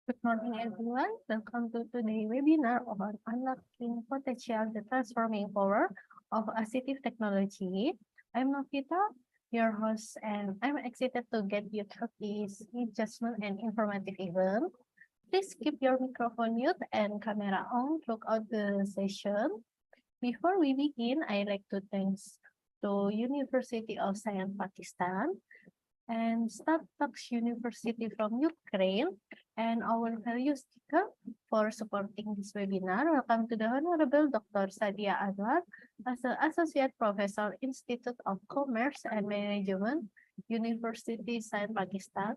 Good morning, everyone. Welcome to today's webinar on unlocking potential, the transforming power of assistive technology. I'm Novita, your host, and I'm excited to get you through this adjustment and informative event. Please keep your microphone mute and camera on throughout the session. Before we begin, I'd like to thank to University of Science Pakistan and Startups University from Ukraine, and our various speaker for supporting this webinar. Welcome to the Honorable Dr. Sadia Anwar, as an Associate Professor, Institute of Commerce and Management, University Science Pakistan.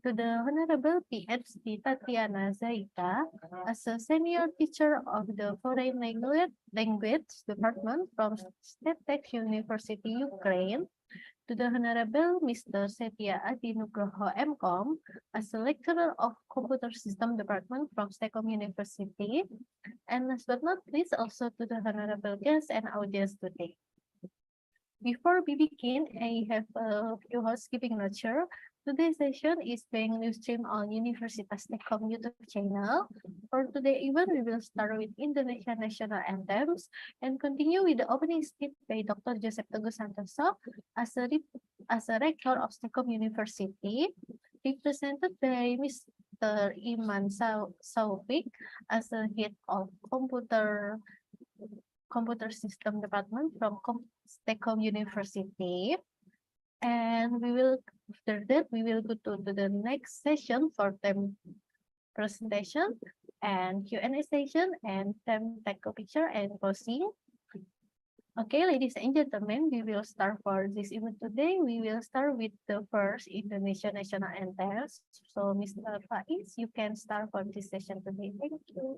To the Honorable PhD Tatiana Zaika, as a Senior Teacher of the Foreign Language Department from State University, Ukraine. To the Honorable Mr. Setia Adi Nugroho M.Kom, as a lecturer of Computer System Department from STEKOM University, and last but not least, also to the Honorable guests and audience today. Before we begin, I have a few housekeeping notes here. Today's session is being live streamed on Universitas STEKOM YouTube channel. For today's event, we will start with Indonesian national anthems and continue with the opening speech by Dr. Joseph Teguh Santoso as a rector of STEKOM University, represented by Mr. Iman Saufik as a head of Computer System Department from STEKOM University. And after that, we will go to the next session for them presentation and Q&A session and them take a picture and closing. Okay, ladies and gentlemen, we will start for this event today. We will start with the first Indonesian national anthem. So, Mr. Faiz, you can start for this session today. Thank you.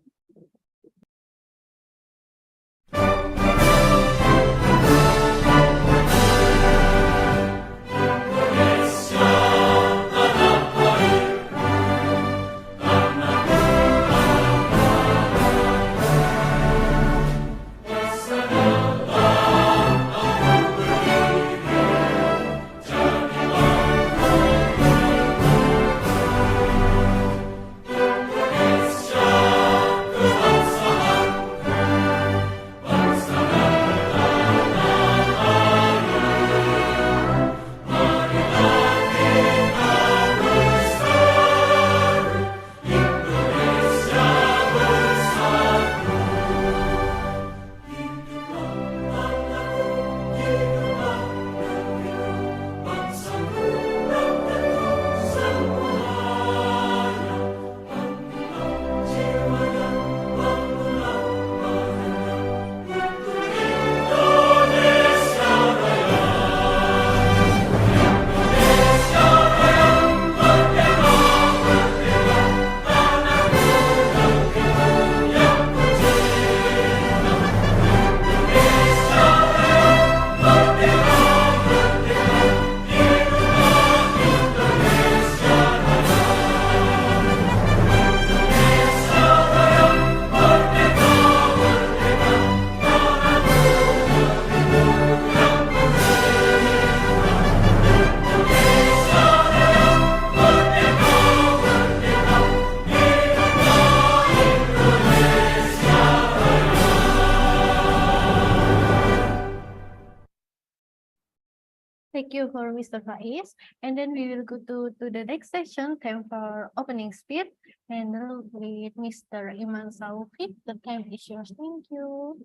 Thank you for Mr. Faiz. And then we will go to the next session, time for opening speech, and with Mr. Iman Saufik. The time is yours. Thank you.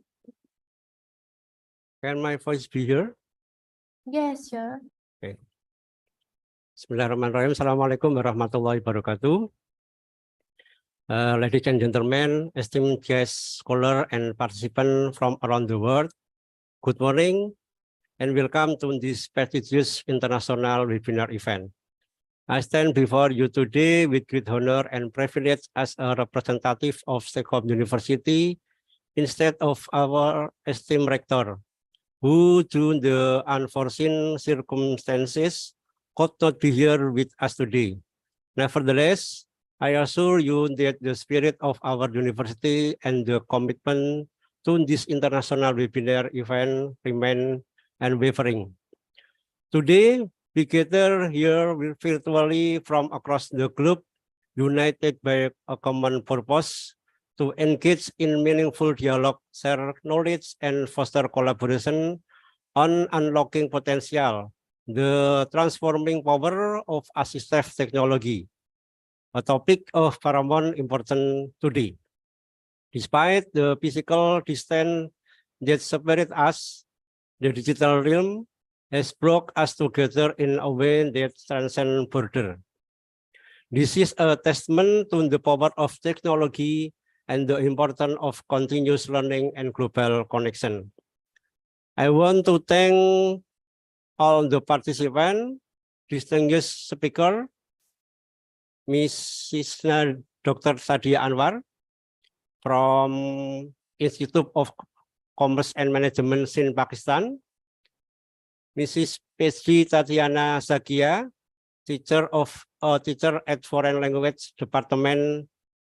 Can my voice be heard? Yes, sure. Okay. Bismillahirrahmanirrahim. Assalamualaikum warahmatullahi wabarakatuh. Ladies and gentlemen, esteemed guests, scholar, and participants from around the world, good morning and welcome to this prestigious international webinar event. I stand before you today with great honor and privilege as a representative of STEKOM University instead of our esteemed rector, who due to the unforeseen circumstances could not be here with us today. Nevertheless, I assure you that the spirit of our university and the commitment to this international webinar event remain unwavering. Today, we gather here virtually from across the globe united by a common purpose to engage in meaningful dialogue, share knowledge, and foster collaboration on unlocking potential, the transforming power of assistive technology, a topic of paramount importance today. Despite the physical distance that separates us, the digital realm has brought us together in a way that transcends borders. This is a testament to the power of technology and the importance of continuous learning and global connection. I want to thank all the participants, distinguished speaker, Mrs. Dr. Sadia Anwar from Institute of Commerce and Management, Sindh, Pakistan, Mrs. PhD Tatiana Zaika, teacher at Foreign Language Department,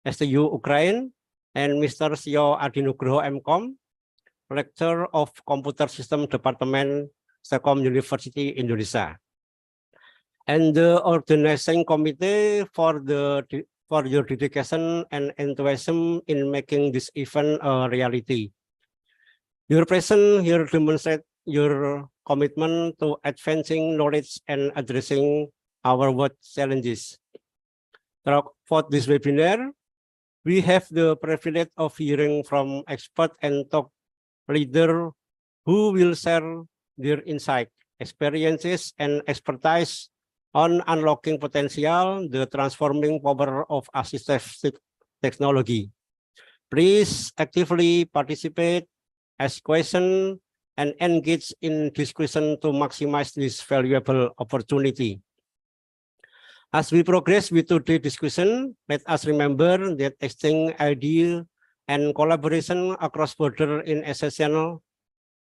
STIE, Ukraine, and Mr. Setiyo Nugroho M.Kom, Rector of Computer System Department, STEKOM University, Indonesia, and the organizing committee for your dedication and enthusiasm in making this event a reality. Your presence here demonstrates your commitment to advancing knowledge and addressing our world challenges. For this webinar, we have the privilege of hearing from experts and top leaders who will share their insight, experiences, and expertise on unlocking potential, the transforming power of assistive technology. Please actively participate, ask questions, and engage in discussion to maximize this valuable opportunity. As we progress with today's discussion, let us remember that exchanging ideas and collaboration across borders is essential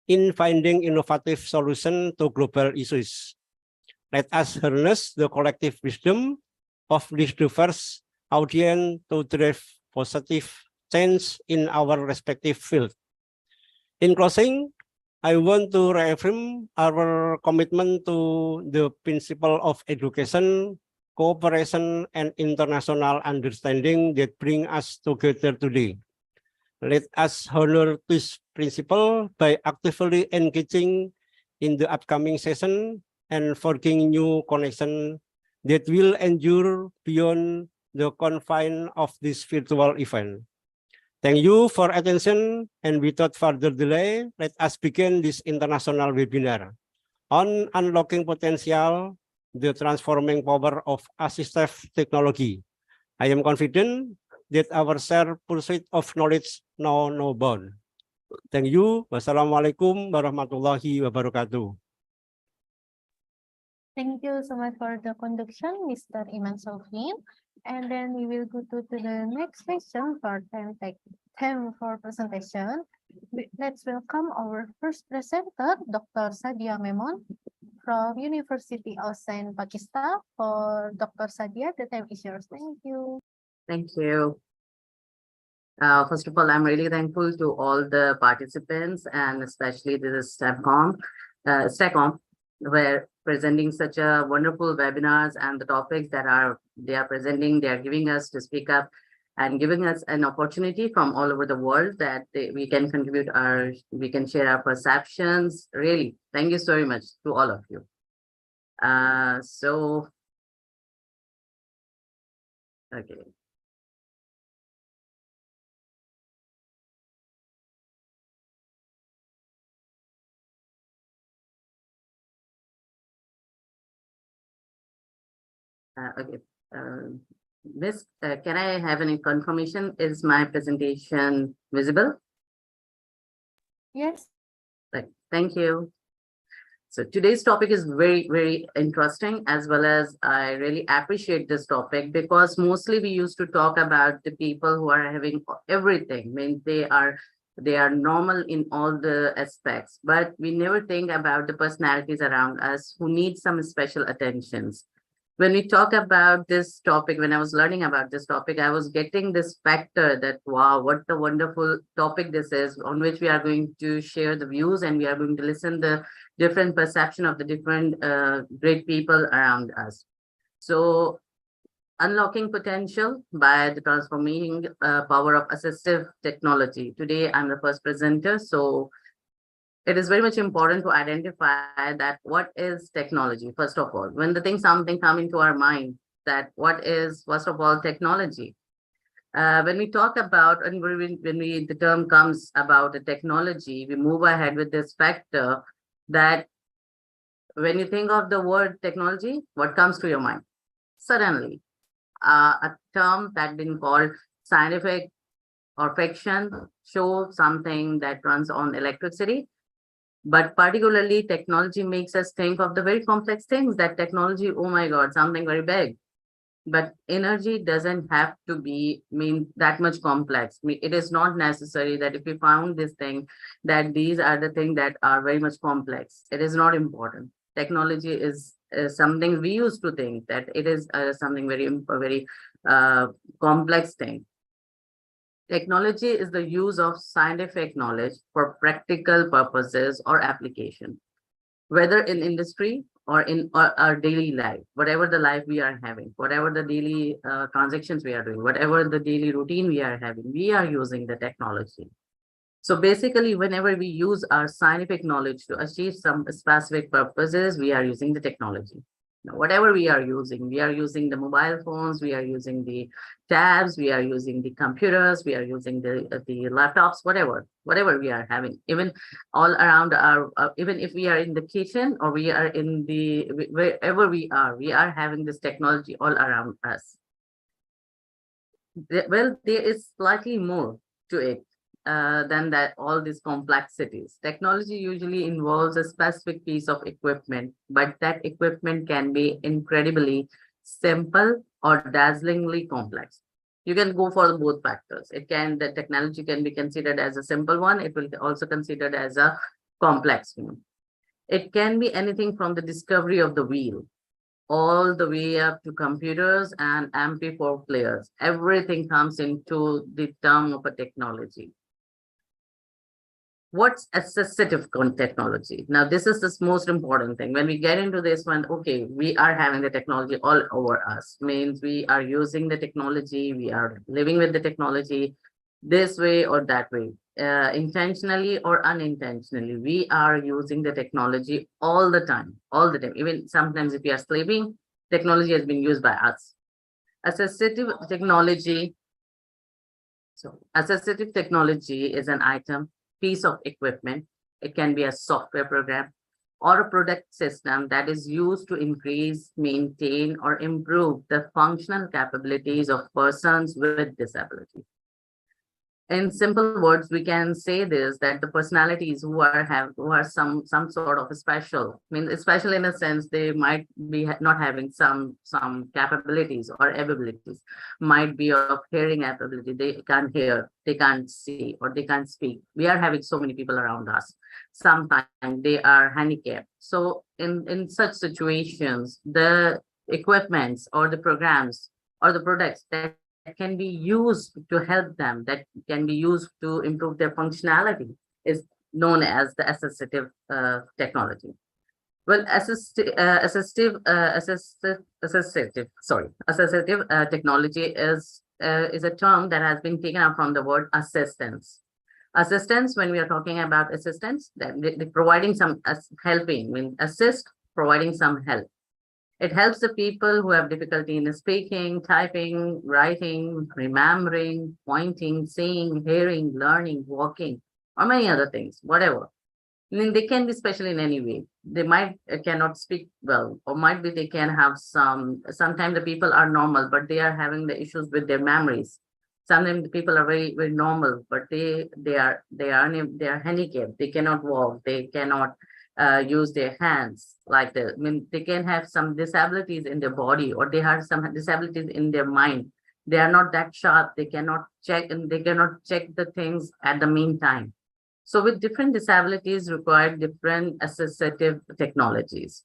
in finding innovative solutions to global issues. Let us harness the collective wisdom of this diverse audience to drive positive change in our respective fields. In closing, I want to reaffirm our commitment to the principle of education, cooperation, and international understanding that bring us together today. Let us honor this principle by actively engaging in the upcoming session and forging new connections that will endure beyond the confines of this virtual event. Thank you for attention, and without further delay, let us begin this international webinar on unlocking potential, the transforming power of assistive technology. I am confident that our shared pursuit of knowledge know no bound. Thank you. Wassalamualaikum warahmatullahi wabarakatuh. Thank you so much for the conduction, Mr. Iman Sofin. And then we will go to the next session for time for presentation. Let's welcome our first presenter, Dr. Sadia from University of Sindh, Pakistan. For Dr. Sadia, the time is yours. Thank you. Thank you. First of all, I'm really thankful to all the participants, and especially this STEKOM, where presenting such a wonderful webinars, and the topics that they are presenting, they are giving us to speak up and giving us an opportunity from all over the world that we can contribute we can share our perceptions. Really, thank you so very much to all of you. Okay. Okay. Miss, can I have any confirmation? Is my presentation visible? Yes. Right. Thank you. So today's topic is very, very interesting, as well as I really appreciate this topic, because mostly we used to talk about the people who are having everything. I mean, they are normal in all the aspects, but we never think about the personalities around us who need some special attentions. When we talk about this topic, when I was learning about this topic, I was getting this factor that, wow, what a wonderful topic this is, on which we are going to share the views, and we are going to listen the different perception of the different great people around us. So Unlocking potential by the transforming power of assistive technology. Today, I'm the first presenter, so it is very much important to identify that what is technology, first of all. When something come into our mind, that what is, first of all, technology. When we talk about, and the term comes about the technology, we move ahead with this factor that when you think of the word technology, what comes to your mind? Suddenly, a term that been called scientific or fiction, show something that runs on electricity. But particularly technology makes us think of the very complex things that technology, oh my God, something very big. But energy doesn't have to be that much complex. It is not necessary that if we found this thing, that these are the things that are very much complex. It is not important. Technology is something we used to think that it is something very complex thing. Technology is the use of scientific knowledge for practical purposes or application, whether in industry or in our daily life, whatever the life we are having, whatever the daily transactions we are doing, whatever the daily routine we are having, we are using the technology. So basically, whenever we use our scientific knowledge to achieve some specific purposes, we are using the technology. Now, whatever we are using the mobile phones, we are using the tabs, we are using the computers, we are using the laptops, whatever we are having, even all around our, even if we are in the kitchen or we are in the, wherever we are having this technology all around us. Well, there is slightly more to it than that, all these complexities. Technology usually involves a specific piece of equipment, but that equipment can be incredibly simple or dazzlingly complex. You can go for both factors. The technology can be considered as a simple one. It will also considered as a complex one. It can be anything from the discovery of the wheel all the way up to computers and MP4 players. Everything comes into the term of a technology. What's assistive technology? Now, this is the most important thing. When we get into this one, okay, we are having the technology all over us. Means we are using the technology, we are living with the technology this way or that way. Intentionally or unintentionally, we are using the technology all the time. Even sometimes if we are sleeping, technology has been used by us. Assistive technology is an item, piece of equipment. It can be a software program or a product system that is used to increase, maintain, or improve the functional capabilities of persons with disability. In simple words, we can say this, that the personalities who are some sort of special, special in a sense, they might be not having some capabilities or abilities, might be of hearing ability, they can't hear, they can't see, or they can't speak. We are having so many people around us. Sometimes they are handicapped. So in such situations, the equipments or the programs or the products that can be used to help them, that can be used to improve their functionality, is known as the assistive technology. Well, assistive technology is a term that has been taken up from the word assistance. Assistance, when we are talking about assistance, that providing some helping, assist, providing some help. It helps the people who have difficulty in speaking, typing, writing, remembering, pointing, seeing, hearing, learning, walking, or many other things, whatever. They can be special in any way. They cannot speak well, or might be they can have sometimes the people are normal, but they are having the issues with their memories. Sometimes the people are very, very normal, but they are handicapped. They cannot walk. They cannot use their hands like that. They can have some disabilities in their body, or they have some disabilities in their mind. They are not that sharp. They cannot check the things at the meantime. So with different disabilities require different assistive technologies.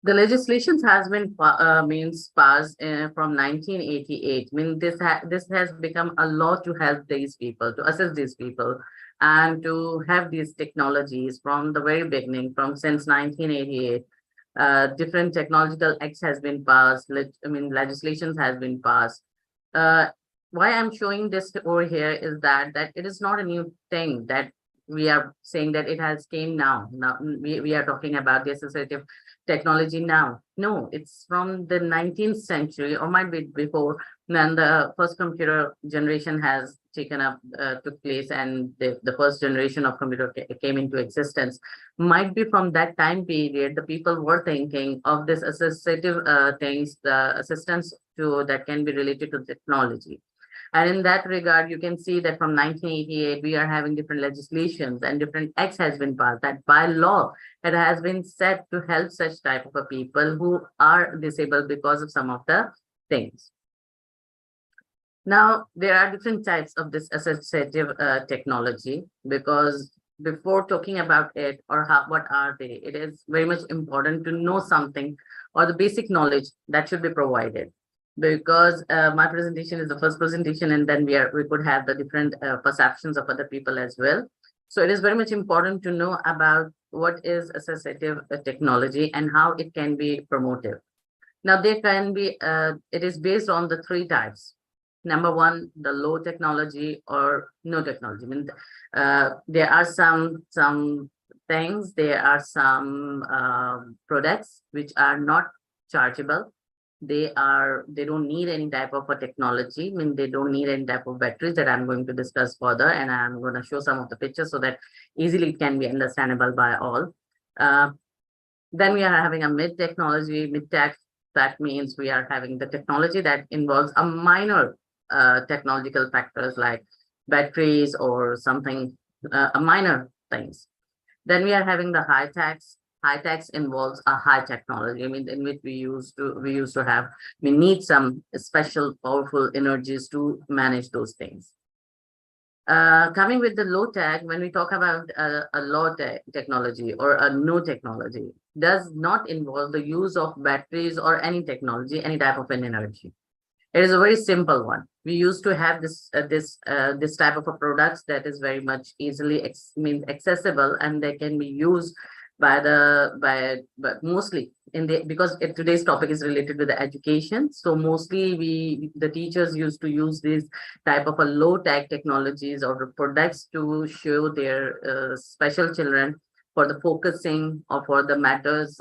The legislation has been passed from 1988. This has become a law to help these people, to assist these people, and to have these technologies from the very beginning, since 1988. Different technological acts has been passed. Legislations has been passed. Why I'm showing this over here is that it is not a new thing that we are saying that it has came now. Now we are talking about the assistive technology now. No, it's from the 19th century or might be before, when the first computer generation has took place, and the first generation of computer came into existence. Might be from that time period, the people were thinking of this assistive things, the assistance to that can be related to technology. And in that regard, you can see that from 1988, we are having different legislations and different acts has been passed that by law, it has been set to help such type of a people who are disabled because of some of the things. Now, there are different types of this assistive technology, because before talking about it or what are they, it is very much important to know something or the basic knowledge that should be provided. Because my presentation is the first presentation, and then we could have the different perceptions of other people as well. So it is very much important to know about what is assistive technology and how it can be promoted. Now there can be, it is based on the three types. Number one, the low technology or no technology. There are some things, there are some products which are not chargeable. They don't need any type of a technology. They don't need any type of batteries that I'm going to discuss further, and I'm going to show some of the pictures so that easily it can be understandable by all. Then we are having a mid technology, mid tech. That means we are having the technology that involves a minor technological factors like batteries or something, a minor things. Then we are having the high techs. High techs involves a high technology. In which we used to have, we need some special powerful energies to manage those things. Coming with the low tech, when we talk about a low tech technology or a no technology, does not involve the use of batteries or any technology, any type of an energy. It is a very simple one. We used to have this type of a products that is very much easily accessible, and they can be used but mostly because today's topic is related to the education. So mostly the teachers used to use this type of a low tech technologies or products to show their special children for the focusing or for the matters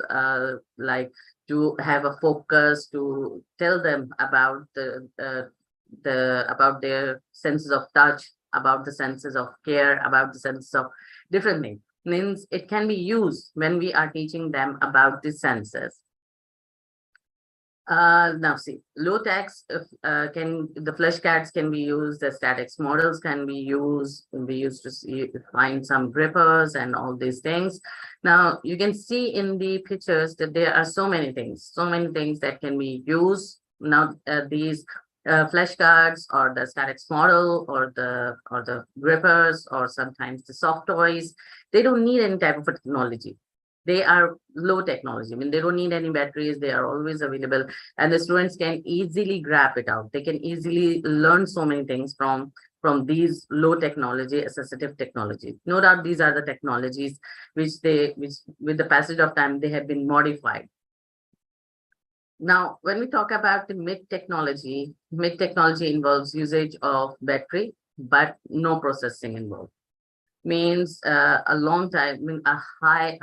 like to have a focus, to tell them about about their senses of touch, about the senses of care, about the senses of different things. Means it can be used when we are teaching them about the senses. Now see, low techs the flashcards can be used, the statics models can be used. We used to find some grippers and all these things. Now you can see in the pictures that there are so many things that can be used. Now these flashcards or the statics model or the grippers or sometimes the soft toys, they don't need any type of technology. They are low technology. They don't need any batteries. They are always available, and the students can easily grab it out. They can easily learn so many things from these low technology assistive technology. No doubt these are the technologies which with the passage of time they have been modified. Now, when we talk about the mid technology involves usage of battery, but no processing involved. Means a long time, a high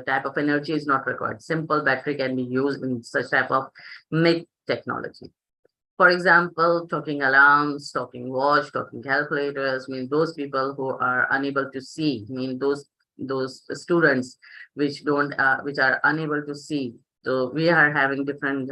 type of energy is not required. Simple battery can be used in such type of mid technology. For example, talking alarms, talking watch, talking calculators. Those people who are unable to see. Those students which are unable to see. So we are having different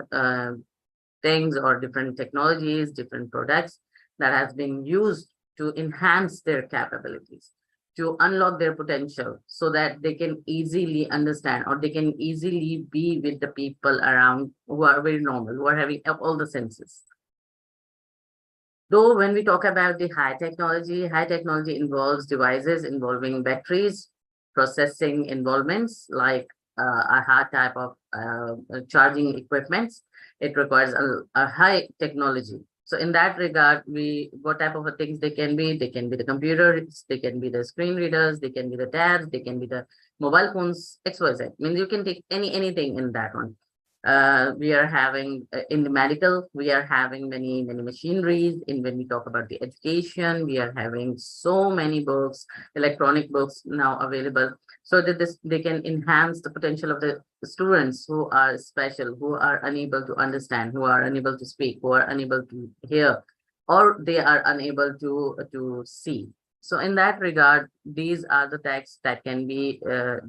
things or different technologies, different products that has been used to enhance their capabilities, to unlock their potential so that they can easily understand or they can easily be with the people around who are very normal, who are having all the senses. Though when we talk about the high technology involves devices involving batteries, processing involvements like a high type of charging equipments. It requires a high technology. So in that regard, what type of things they can be? They can be the computers, they can be the screen readers, they can be the tabs, they can be the mobile phones, XYZ. Means you can take anything in that one. We are having in the medical, we are having many machineries. In when we talk about the education, we are having so many books, electronic books now available, so that they can enhance the potential of the students who are special, who are unable to understand, who are unable to speak, who are unable to hear, or they are unable to see. So in that regard, these are the texts that can be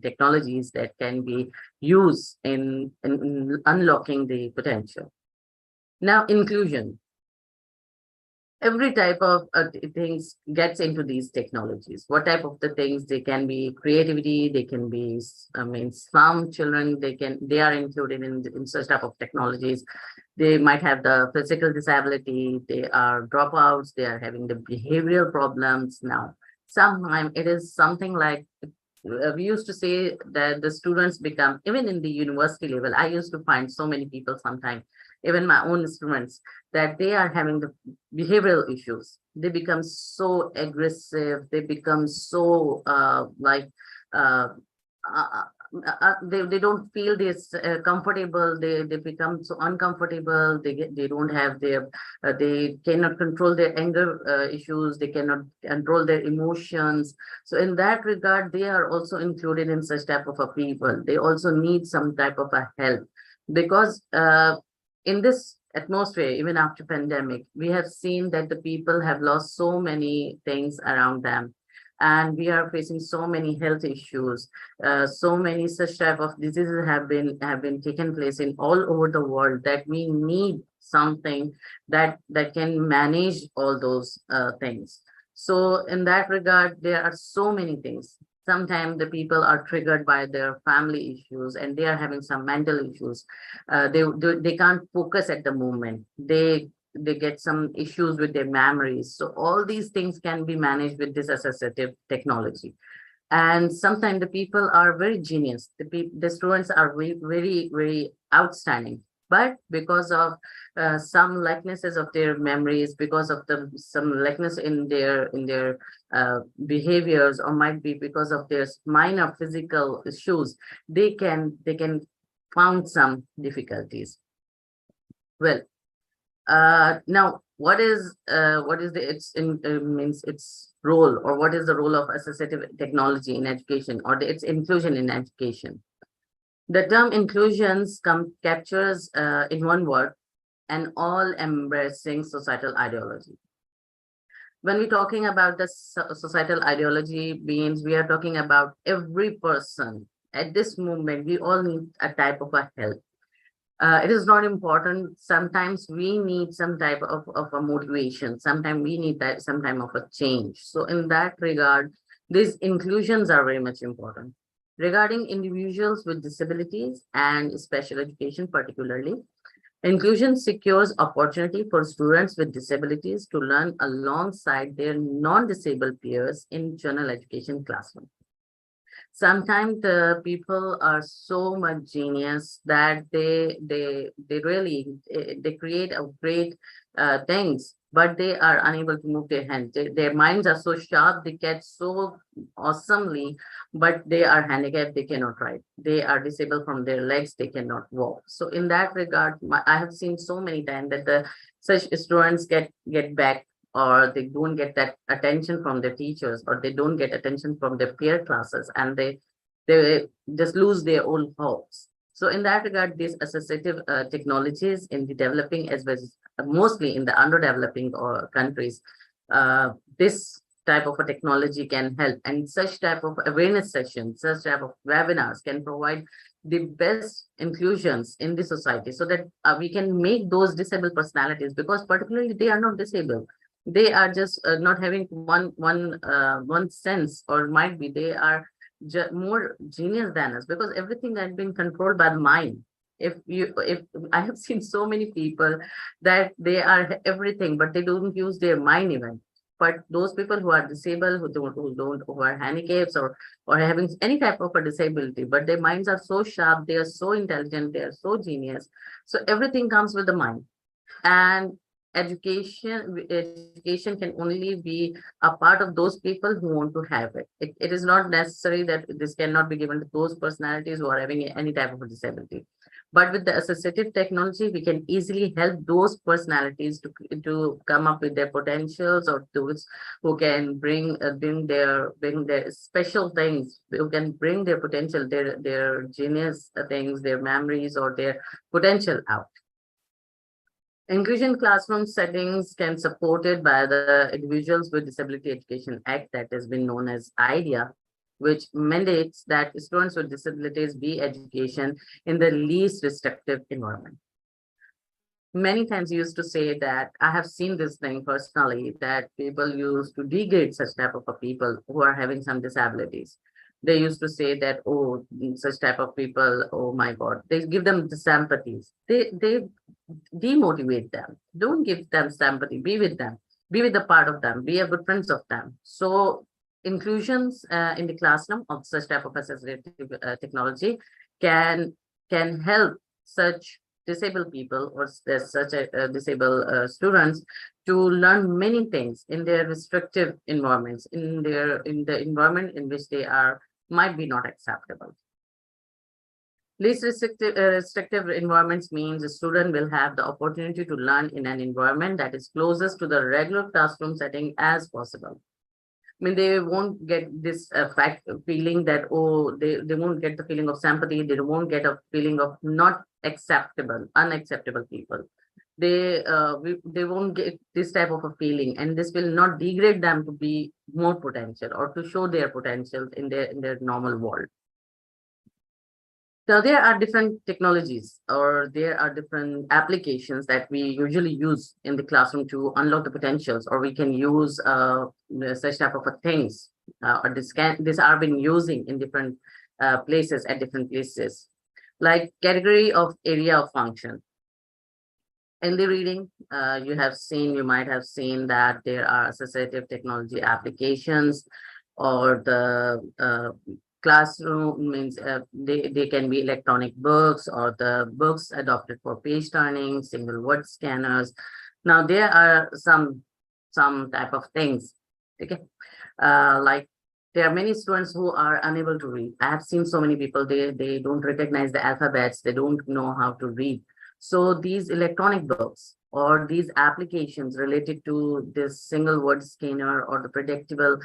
technologies that can be used in unlocking the potential. Now, inclusion. Every type of things gets into these technologies. What type of the things? They can be creativity, they can be, I mean, some children, they are included in such type of technologies. They might have the physical disability, they are dropouts, they are having the behavioral problems. Now, sometimes it is something like, we used to say that the students become, even in the university level, I used to find so many people sometimes, even my own students, that they are having the behavioral issues. They become so aggressive, they become so they don't feel this comfortable. They become so uncomfortable. They don't have their they cannot control their anger issues. They cannot control their emotions. So in that regard, they are also included in such type of a people. They also need some type of a help, because in this atmosphere, even after pandemic, we have seen that the people have lost so many things around them, and we are facing so many health issues. So many such type of diseases have been taken place in all over the world, that we need something that can manage all those things. So in that regard, there are so many things. Sometimes the people are triggered by their family issues, and they are having some mental issues. They can't focus at the moment. They get some issues with their memories. So all these things can be managed with this assistive technology. And sometimes the people are very genius. The students are very outstanding, but because of some likenesses of their memories, because of some likeness in their behaviors, or might be because of their minor physical issues, they can found some difficulties. Well, now, what is its role, or what is the role of assistive technology in education, or its inclusion in education? The term inclusions captures in one word an all-embracing societal ideology. When we're talking about the societal ideology, means we are talking about every person. At this moment, we all need a type of a help. It is not important. Sometimes we need some type of a motivation. Sometimes we need that some type of a change. So in that regard, these inclusions are very much important. Regarding individuals with disabilities and special education particularly, inclusion secures opportunity for students with disabilities to learn alongside their non-disabled peers in general education classroom. Sometimes the people are so much genius that they really they create a great things, but they are unable to move their hands. Their minds are so sharp, they get so awesomely, but they are handicapped, they cannot write. They are disabled from their legs, they cannot walk. So in that regard, I have seen so many times that such students get back, or they don't get that attention from their teachers, or they don't get attention from their peer classes, and they just lose their own hopes. So in that regard, these assistive technologies in the developing, as well as mostly in the underdeveloping countries, this type of a technology can help, and such type of awareness sessions, such type of webinars can provide the best inclusions in the society, so that we can make those disabled personalities, because particularly they are not disabled. They are just not having one sense, or might be they are more genius than us, because everything has been controlled by the mind. If I have seen so many people that they are everything, but they don't use their mind even. But those people who are disabled, who are handicaps, or having any type of a disability, but their minds are so sharp, they are so intelligent, they are so genius. So everything comes with the mind. And education can only be a part of those people who want to have it. It is not necessary that this cannot be given to those personalities who are having any type of a disability. But with the assistive technology, we can easily help those personalities to come up with their potentials, or those who can bring their special things, who can bring their potential, their genius things, their memories, or their potential out. Inclusion classroom settings can supported by the Individuals with Disability Education Act, that has been known as IDEA, which mandates that students with disabilities be education in the least restrictive environment. Many times used to say that I have seen this thing personally, that people used to degrade such type of a people who are having some disabilities. They used to say that, oh, such type of people, oh my God, they give them the sympathies. They demotivate them. Don't give them sympathy. Be with them. Be with the part of them. Be a good friends of them. So inclusions in the classroom of such type of assistive technology can help such disabled people, or such a disabled students, to learn many things in their restrictive environments, in the environment in which they are might be not acceptable. Least restrictive environments means a student will have the opportunity to learn in an environment that is closest to the regular classroom setting as possible. I mean, they won't get this feeling that, oh, they won't get the feeling of sympathy. They won't get a feeling of not acceptable, unacceptable people. They won't get this type of a feeling, and this will not degrade them to be more potential or to show their potential in their normal world. So there are different technologies, or there are different applications that we usually use in the classroom to unlock the potentials, or we can use such type of things, or this are been using in different places at different places, like category of area of function. In the reading, you might have seen that there are assistive technology applications, or the classroom means they can be electronic books, or the books adopted for page turning, single word scanners. Now there are some type of things, okay, like there are many students who are unable to read. I have seen so many people, they don't recognize the alphabets, they don't know how to read. So these electronic books, or these applications related to this single word scanner, or the predictable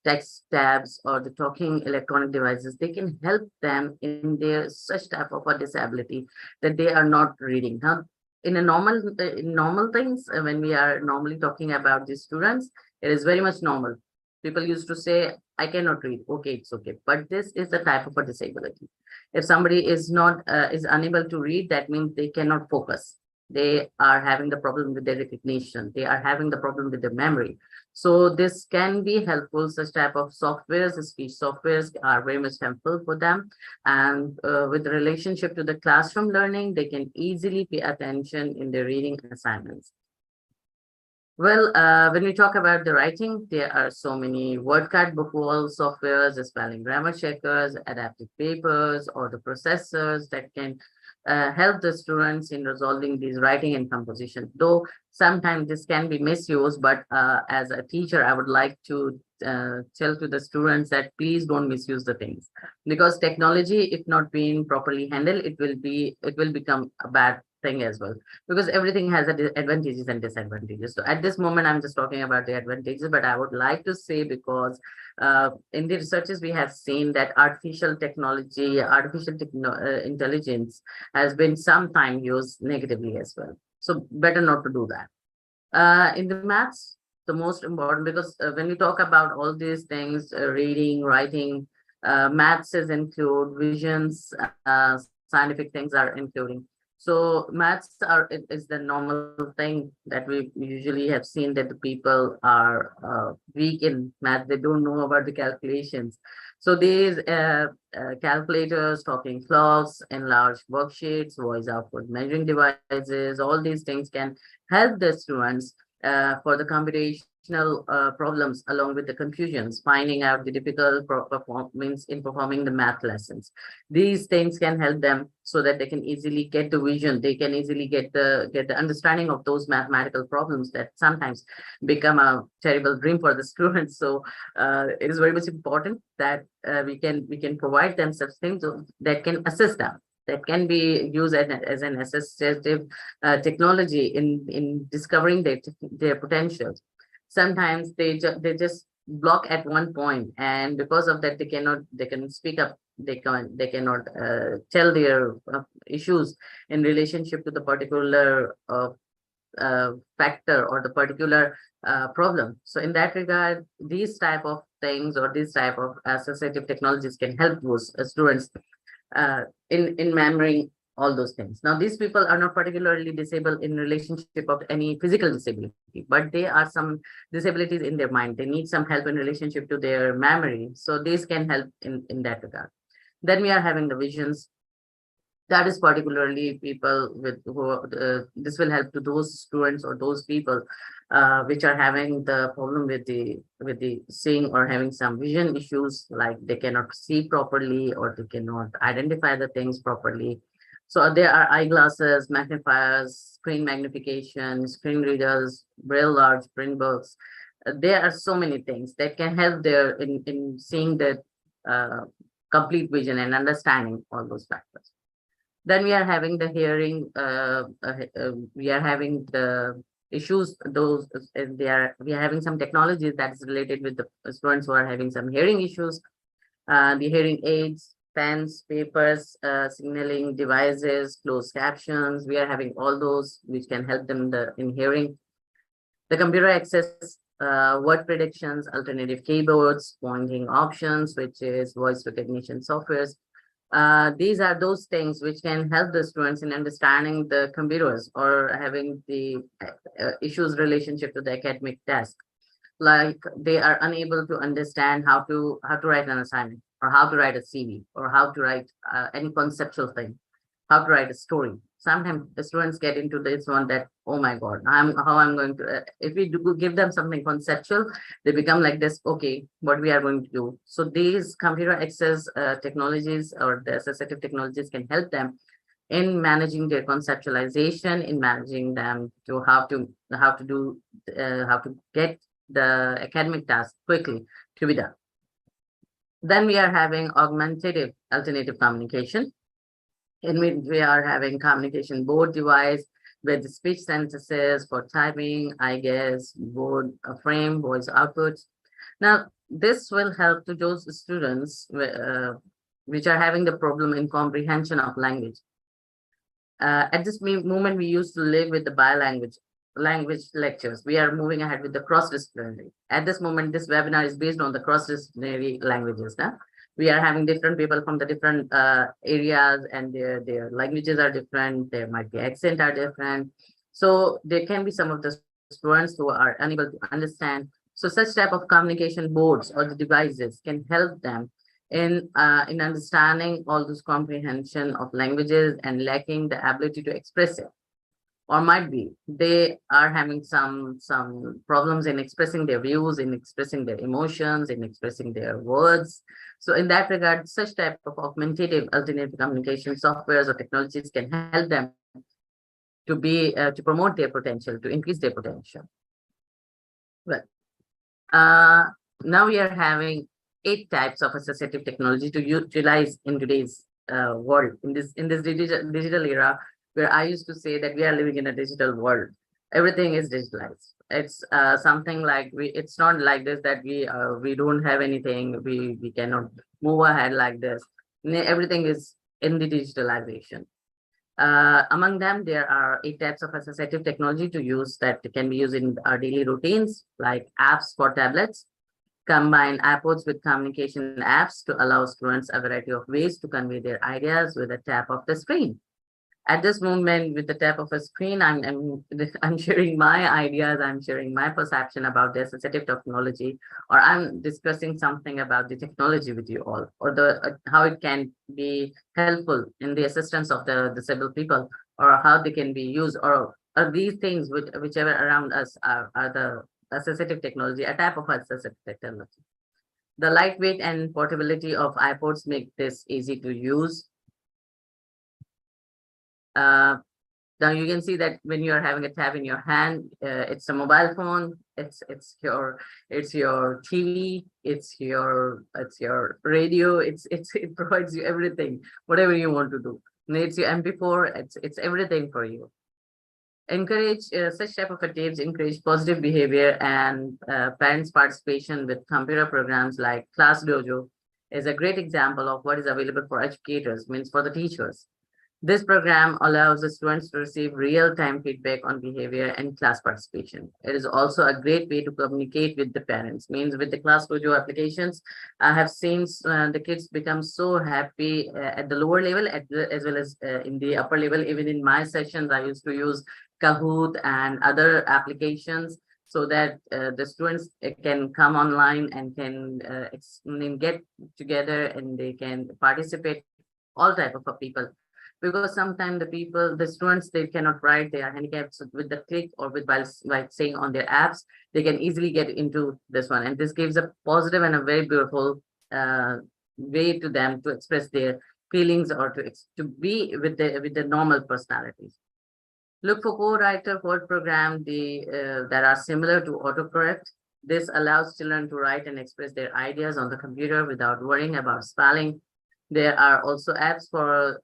text tabs, or the talking electronic devices, they can help them in their such type of a disability that they are not reading. Now, in a normal things, when we are normally talking about these students, it is very much normal. People used to say, I cannot read. Okay, it's okay. But this is the type of a disability. If somebody is unable to read, that means they cannot focus. They are having the problem with their recognition. They are having the problem with their memory. So this can be helpful. Such type of softwares, speech softwares, are very much helpful for them. And with relationship to the classroom learning, they can easily pay attention in their reading assignments. Well, when we talk about the writing, there are so many word card book wall softwares, spelling grammar checkers, adaptive papers, or the processors that can help the students in resolving these writing and composition. Though sometimes this can be misused, but as a teacher, I would like to tell to the students that please don't misuse the things, because technology, if not being properly handled, it will become a bad thing as well, because everything has advantages and disadvantages. So at this moment, I'm just talking about the advantages, but I would like to say, because in the researches, we have seen that artificial intelligence has been sometimes used negatively as well. So better not to do that. In the maths, the most important, because when we talk about all these things, reading, writing, maths is include, visions, scientific things are including. So maths is the normal thing that we usually have seen, that the people are weak in math. They don't know about the calculations. So these calculators, talking clocks, enlarged worksheets, voice output measuring devices, all these things can help the students for the computational problems along with the confusions, finding out the difficult performance in performing the math lessons. These things can help them so that they can easily get the vision, they can easily get the understanding of those mathematical problems that sometimes become a terrible dream for the students. So it is very much important that we can provide them such things that can assist them, that can be used as an assistive technology in discovering their potential. Sometimes they just block at one point, and because of that they cannot speak up, they cannot tell their issues in relationship to the particular factor or the particular problem. So in that regard, these type of things or these type of associative technologies can help those students in remembering all those things. Now, these people are not particularly disabled in relationship of any physical disability, but they are some disabilities in their mind. They need some help in relationship to their memory. So these can help in that regard. Then we are having the visions. That is particularly people with who this will help to those students or those people which are having the problem with the seeing or having some vision issues, like they cannot see properly or they cannot identify the things properly. So there are eyeglasses, magnifiers, screen magnification, screen readers, braille large print books. There are so many things that can help there in seeing the complete vision and understanding all those factors. Then we are having the hearing, we are having the issues, those we are having some technologies that is related with the students who are having some hearing issues, the hearing aids, pens, papers, signaling devices, closed captions. We are having all those which can help them in hearing. The computer access, word predictions, alternative keyboards, pointing options, which is voice recognition softwares. These are those things which can help the students in understanding the computers or having the issues relationship to the academic task. Like they are unable to understand how to write an assignment or how to write a CV or how to write any conceptual thing, how to write a story. Sometimes the students get into this one that, oh my God, how I'm going to, if we do give them something conceptual, they become like this, okay, what we are going to do. So these computer access technologies or the assistive technologies can help them in managing their conceptualization, in managing them to how to get the academic task quickly to be done. Then we are having augmentative alternative communication. In which we are having communication board device with speech synthesis for typing, I guess, board frame, voice outputs. Now, this will help to those students which are having the problem in comprehension of language. At this moment, we used to live with the bilanguage lectures. We are moving ahead with the cross-disciplinary. At this moment, this webinar is based on the cross-disciplinary languages. Now, we are having different people from the different areas, and their languages are different. There might be accent are different. So there can be some of the students who are unable to understand. So such type of communication boards or the devices can help them in understanding all this comprehension of languages and lacking the ability to express it. Or might be they are having some problems in expressing their views, in expressing their emotions, in expressing their words. So in that regard, such type of augmentative alternative communication softwares or technologies can help them to be to promote their potential, to increase their potential. Well, now we are having 8 types of assistive technology to utilize in today's world, in this digital era, where I used to say that we are living in a digital world. Everything is digitalized. It's something like it's not like this that we don't have anything, we cannot move ahead like this. Everything is in the digitalization. Among them, there are 8 types of assistive technology to use that can be used in our daily routines, like apps for tablets, combine iPods with communication apps to allow students a variety of ways to convey their ideas with a tap of the screen. At this moment, with the tap of a screen, I'm sharing my ideas, I'm sharing my perception about the assistive technology, or I'm discussing something about the technology with you all, or the how it can be helpful in the assistance of the disabled people, or how they can be used, or these things whichever around us are the assistive technology, a type of assistive technology. The lightweight and portability of iPods make this easy to use. Now you can see that when you're having a tab in your hand, it's a mobile phone, it's your TV, it's your radio, it provides you everything, whatever you want to do. And it's your MP4, it's everything for you. Encourage such type of tapes encourage positive behavior, and parents' participation with computer programs like Class Dojo is a great example of what is available for educators, means for the teachers. This program allows the students to receive real-time feedback on behavior and class participation. It is also a great way to communicate with the parents, means with the Class Dojo applications. I have seen the kids become so happy at the lower level as well as in the upper level. Even in my sessions, I used to use Kahoot and other applications so that the students can come online and can get together and they can participate, all type of people. Because sometimes the students, they cannot write, they are handicapped. So with the click or with while saying on their apps, they can easily get into this one. And this gives a positive and a very beautiful way to them to express their feelings or to be with the normal personalities. Look for co-writer word program that are similar to autocorrect. This allows children to write and express their ideas on the computer without worrying about spelling. There are also apps for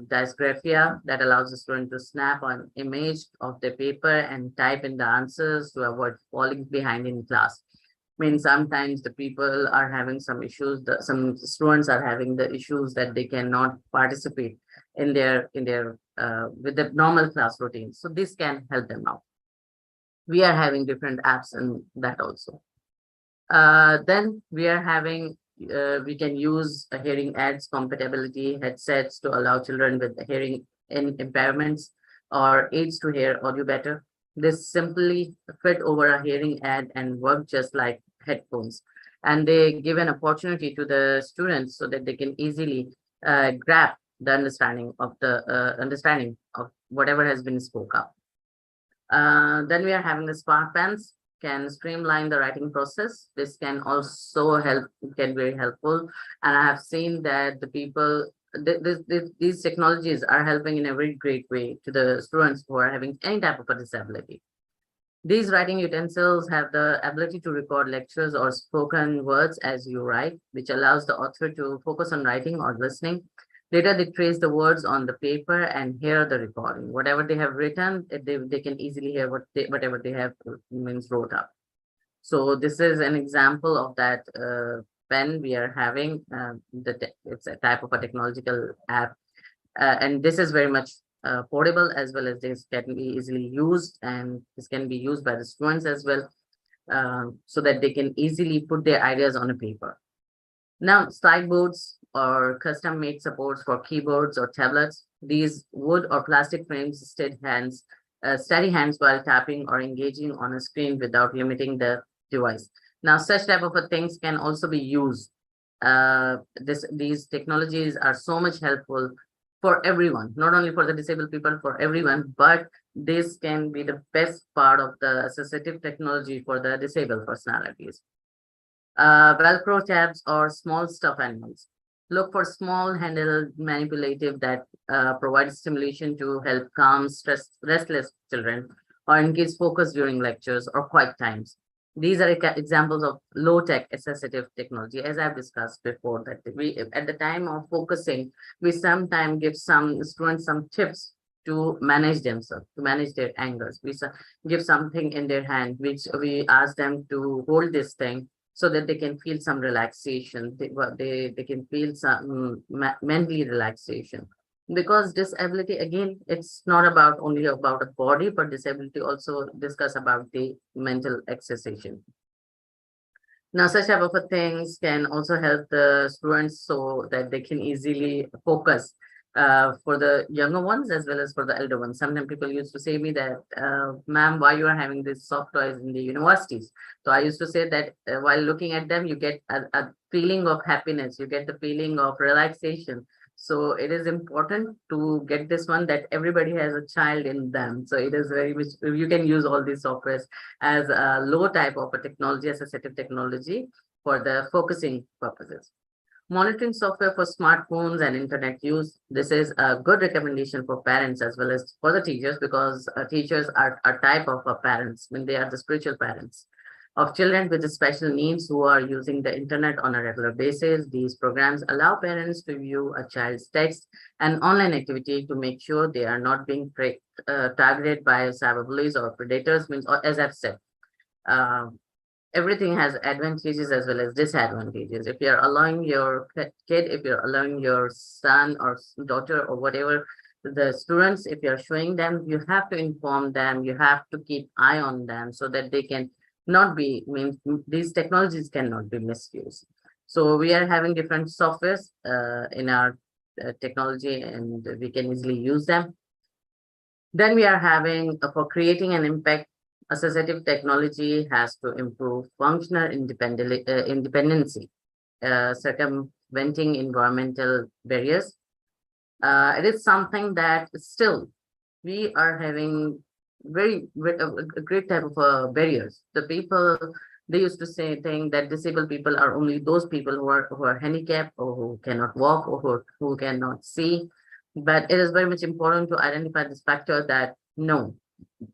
dysgraphia that allows the student to snap an image of the paper and type in the answers to avoid falling behind in class. I mean, sometimes the people are having some issues, some students are having the issues that they cannot participate in their with the normal class routine. So this can help them out. We are having different apps and that also. Then we are having we can use hearing aids compatibility headsets to allow children with hearing impairments or aids to hear audio better. This simply fit over a hearing aid and work just like headphones. And they give an opportunity to the students so that they can easily grab the understanding of whatever has been spoke up. Then we are having the smart pens can streamline the writing process. This can also can be very helpful. And I have seen that the people, these technologies are helping in a very great way to the students who are having any type of a disability. These writing utensils have the ability to record lectures or spoken words as you write, which allows the author to focus on writing or listening. Later, they trace the words on the paper and hear the recording. Whatever they have written, they can easily hear whatever they have wrote up. So this is an example of that pen we are having. It's a type of a technological app. And this is very much portable, as well as this can be easily used, and this can be used by the students as well, so that they can easily put their ideas on a paper. Now, slide boards or custom-made supports for keyboards or tablets. These wood or plastic frames steady hands while tapping or engaging on a screen without limiting the device. Now, such type of things can also be used. These technologies are so much helpful for everyone, not only for the disabled people, for everyone, but this can be the best part of the assistive technology for the disabled personalities. Velcro tabs or small stuffed animals. Look for small handheld manipulative that provide stimulation to help calm restless children or engage focus during lectures or quiet times. These are examples of low-tech assistive technology, as I've discussed before, that we, at the time of focusing, we sometimes give some students some tips to manage themselves, to manage their angers. We give something in their hand, which we ask them to hold this thing so that they can feel some relaxation. They can feel some mentally relaxation. Because disability, again, it's not about only about a body, but disability also discuss about the mental exertion. Now, such type of things can also help the students so that they can easily focus for the younger ones as well as for the elder ones. Sometimes people used to say me that, ma'am, why you are having these soft toys in the universities? So I used to say that while looking at them, you get a feeling of happiness, you get the feeling of relaxation. So it is important to get this one that everybody has a child in them. So it is very much, you can use all these softwares as a low type of a technology, assistive technology for the focusing purposes. Monitoring software for smartphones and internet use. This is a good recommendation for parents as well as for the teachers, because teachers are a type of parents when they are the spiritual parents of children with special needs who are using the internet on a regular basis. These programs allow parents to view a child's text and online activity to make sure they are not being targeted by cyberbullies or predators. Means, or as I've said, uh, everything has advantages as well as disadvantages. If you're allowing your kid, if you're allowing your son or daughter or whatever, the students, if you're showing them, you have to inform them, you have to keep eye on them so that they can not be, these technologies cannot be misused. So we are having different softwares in our technology, and we can easily use them. Then we are having for creating an impact. Assistive technology has to improve functional independency, circumventing environmental barriers. It is something that still we are having a great type of barriers. The people, they used to think that disabled people are only those people who are handicapped or who cannot walk or who cannot see. But it is very much important to identify this factor that no,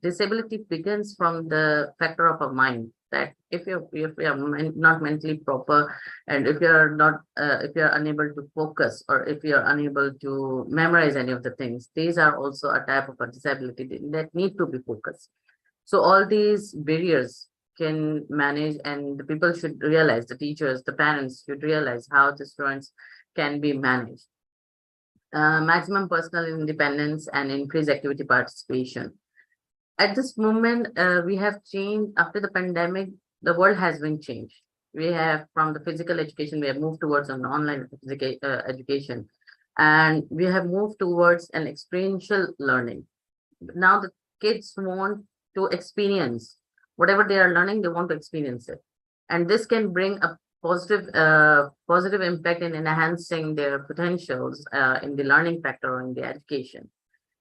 disability begins from the factor of a mind, that if you are not mentally proper, and if you're not if you're unable to focus, or if you're unable to memorize any of the things, these are also a type of a disability that need to be focused. So all these barriers can manage, and the people should realize, the teachers, the parents should realize how the students can be managed. Maximum personal independence and increased activity participation. At this moment, we have changed after the pandemic. The world has been changed. We have, from the physical education, we have moved towards an online education, and we have moved towards an experiential learning. Now the kids want to experience whatever they are learning, they want to experience it. And this can bring a positive impact in enhancing their potentials in the learning factor or in the education.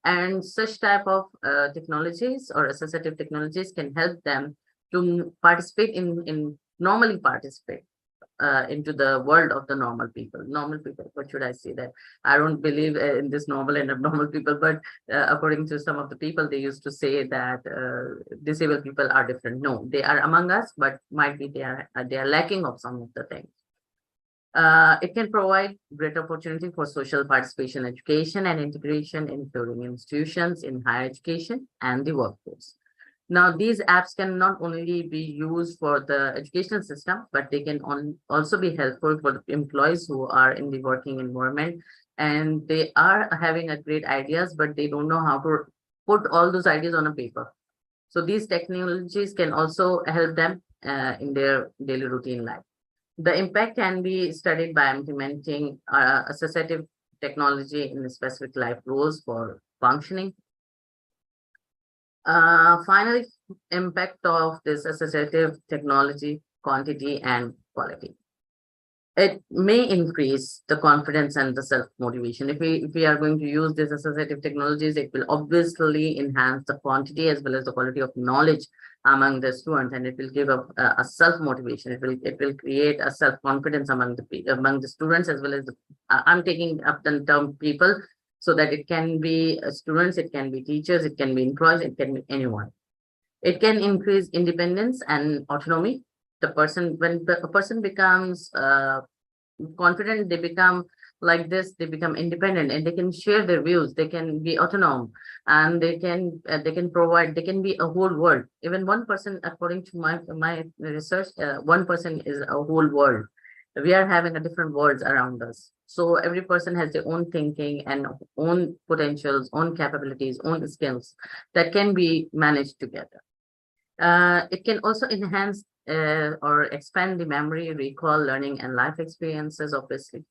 And such type of technologies or assistive technologies can help them to participate normally participate into the world of the normal people. Normal people, what should I say? That I don't believe in this normal and abnormal people, but according to some of the people, they used to say that disabled people are different. No, they are among us, but might be they are lacking of some of the things. It can provide great opportunity for social participation, education, and integration, including institutions in higher education and the workforce. Now, these apps can not only be used for the educational system, but they can also be helpful for the employees who are in the working environment, and they are having a great ideas, but they don't know how to put all those ideas on a paper. So these technologies can also help them in their daily routine life. The impact can be studied by implementing assistive technology in specific life roles for functioning. Finally, impact of this assistive technology, quantity and quality. It may increase the confidence and the self-motivation. If we are going to use these assistive technologies, it will obviously enhance the quantity as well as the quality of knowledge among the students, and it will give a self-motivation. It will create a self-confidence among the students as well as I'm taking up the term people, so that it can be students, it can be teachers, it can be employees, it can be anyone. It can increase independence and autonomy. When a person becomes confident, they become like this, they become independent, and they can share their views, they can be autonomous, and they can provide, they can be a whole world. Even one person, according to my research, one person is a whole world. We are having a different worlds around us. So every person has their own thinking and own potentials, own capabilities, own skills that can be managed together. It can also enhance or expand the memory, recall, learning, and life experiences, obviously.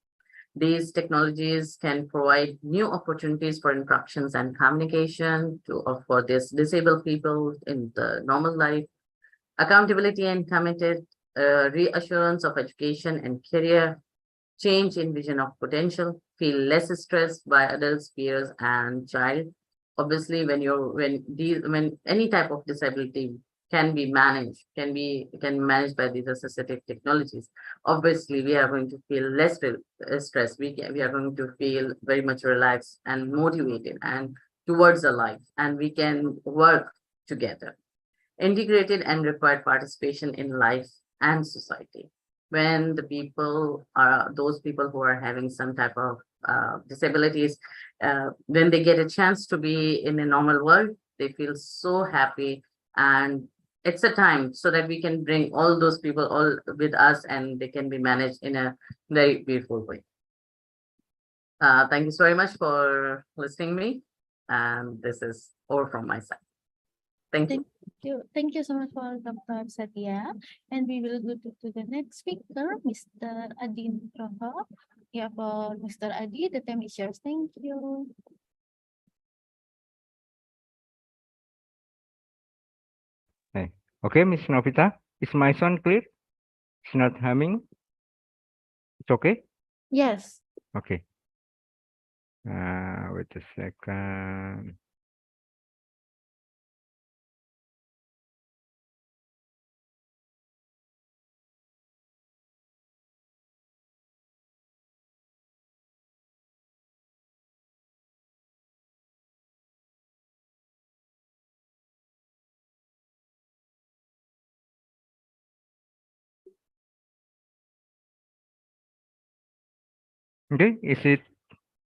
These technologies can provide new opportunities for interactions and communication for these disabled people in the normal life. Accountability and committed, reassurance of education and career, change in vision of potential, feel less stressed by adults, peers, and child. Obviously, when any type of disability can be managed, can be managed by these assistive technologies. Obviously, we are going to feel less stressed. We are going to feel very much relaxed and motivated and towards the life, and we can work together. Integrated and required participation in life and society. When the people are those people who are having some type of disabilities, when they get a chance to be in a normal world, they feel so happy, and it's a time so that we can bring all those people all with us, and they can be managed in a very beautiful way. Thank you so very much for listening to me, and this is all from my side. Thank you. Thank you so much for Dr. Sadia. And we will go to the next speaker, Mr. Adi Nugroho. Yeah, for Mr. Adi, the time is yours. Thank you. Okay, Miss Novita, is my sound clear? It's not humming? It's okay? Yes. Okay. Wait a second. Okay, is it,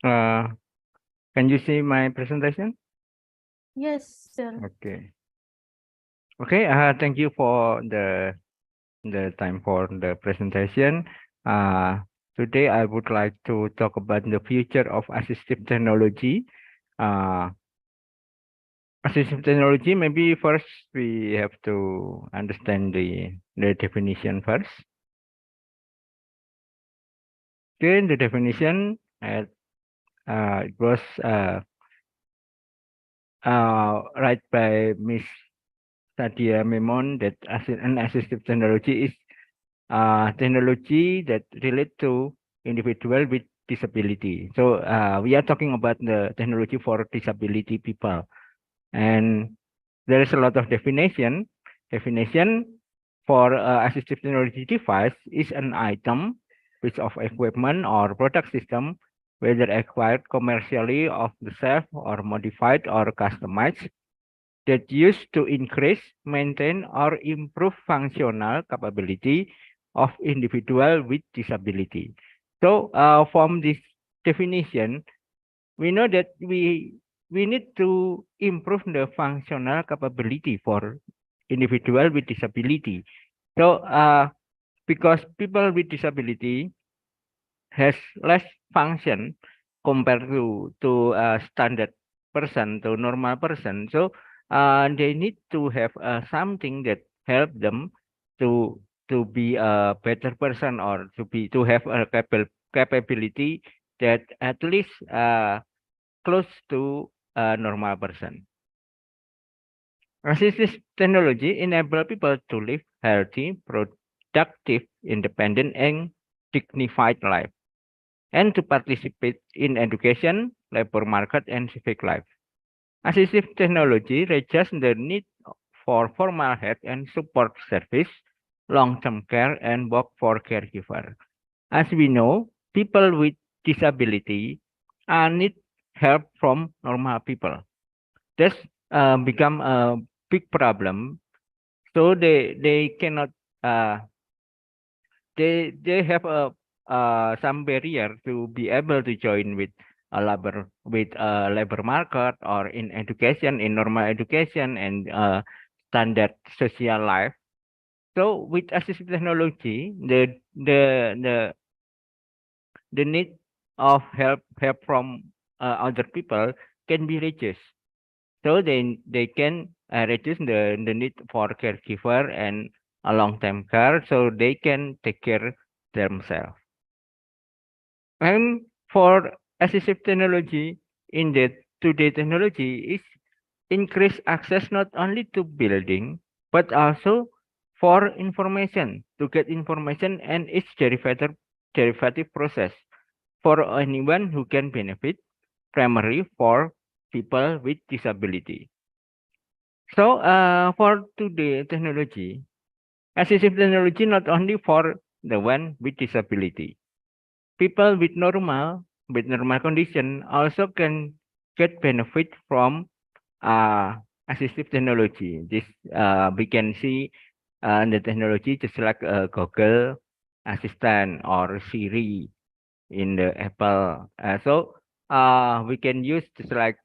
can you see my presentation? Yes, sir. Okay. Okay, thank you for the time for the presentation. Today I would like to talk about the future of assistive technology. Assistive technology, maybe first we have to understand the definition first. Okay, the definition it was right by Miss Sadia that an assistive technology is technology that relate to individual with disability. So we are talking about the technology for disability people, and there is a lot of definition. Definition for assistive technology device is an item, piece of equipment or product system, whether acquired commercially off the shelf or modified or customized, that used to increase, maintain, or improve functional capability of individual with disability. So from this definition, we know that we need to improve the functional capability for individual with disability. So because people with disability has less function compared to standard person, to normal person. So they need to have something that help them to be a better person, or to have a capability that at least close to a normal person. Assistive technology enable people to live healthy, productive, independent, and dignified life, and to participate in education, labor market, and civic life. Assistive technology reduces the need for formal health and support service, long-term care, and work for caregiver. As we know, people with disability need help from normal people. This become a big problem. So they cannot they have some barrier to be able to join with a labor market, or in education, in normal education, and standard social life. So with assistive technology, the need of help from other people can be reduced. So they can reduce the need for caregiver and a long-term care, so they can take care themselves. And for assistive technology, in the today technology is increase access not only to building, but also for information, to get information and its derivative process. for anyone who can benefit, primarily for people with disability. So for today technology, assistive technology not only for the one with disability. People with normal condition also can get benefit from assistive technology. This we can see the technology just like Google Assistant or Siri in the Apple. We can use just like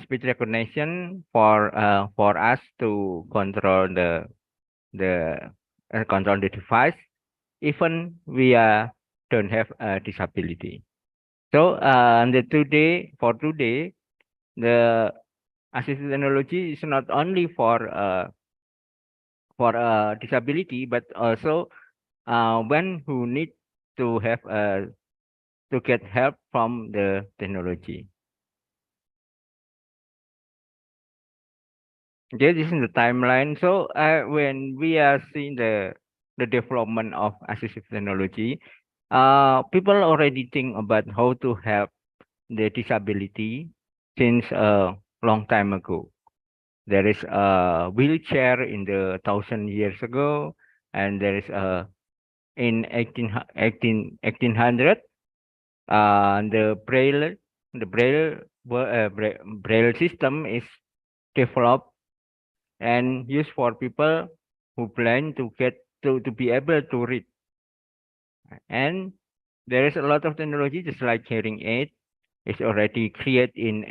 speech recognition for us to control the device, even we don't have a disability. So for today, the assistive technology is not only for disability, but also when who need to have to get help from the technology. Okay, this is the timeline. So when we are seeing the development of assistive technology, people already think about how to help the disability since a long time ago. There is a wheelchair in the 1,000 years ago, and there is a in 1800 the braille system is developed and used for people who plan to get to be able to read. And there is a lot of technology just like hearing aid is already created in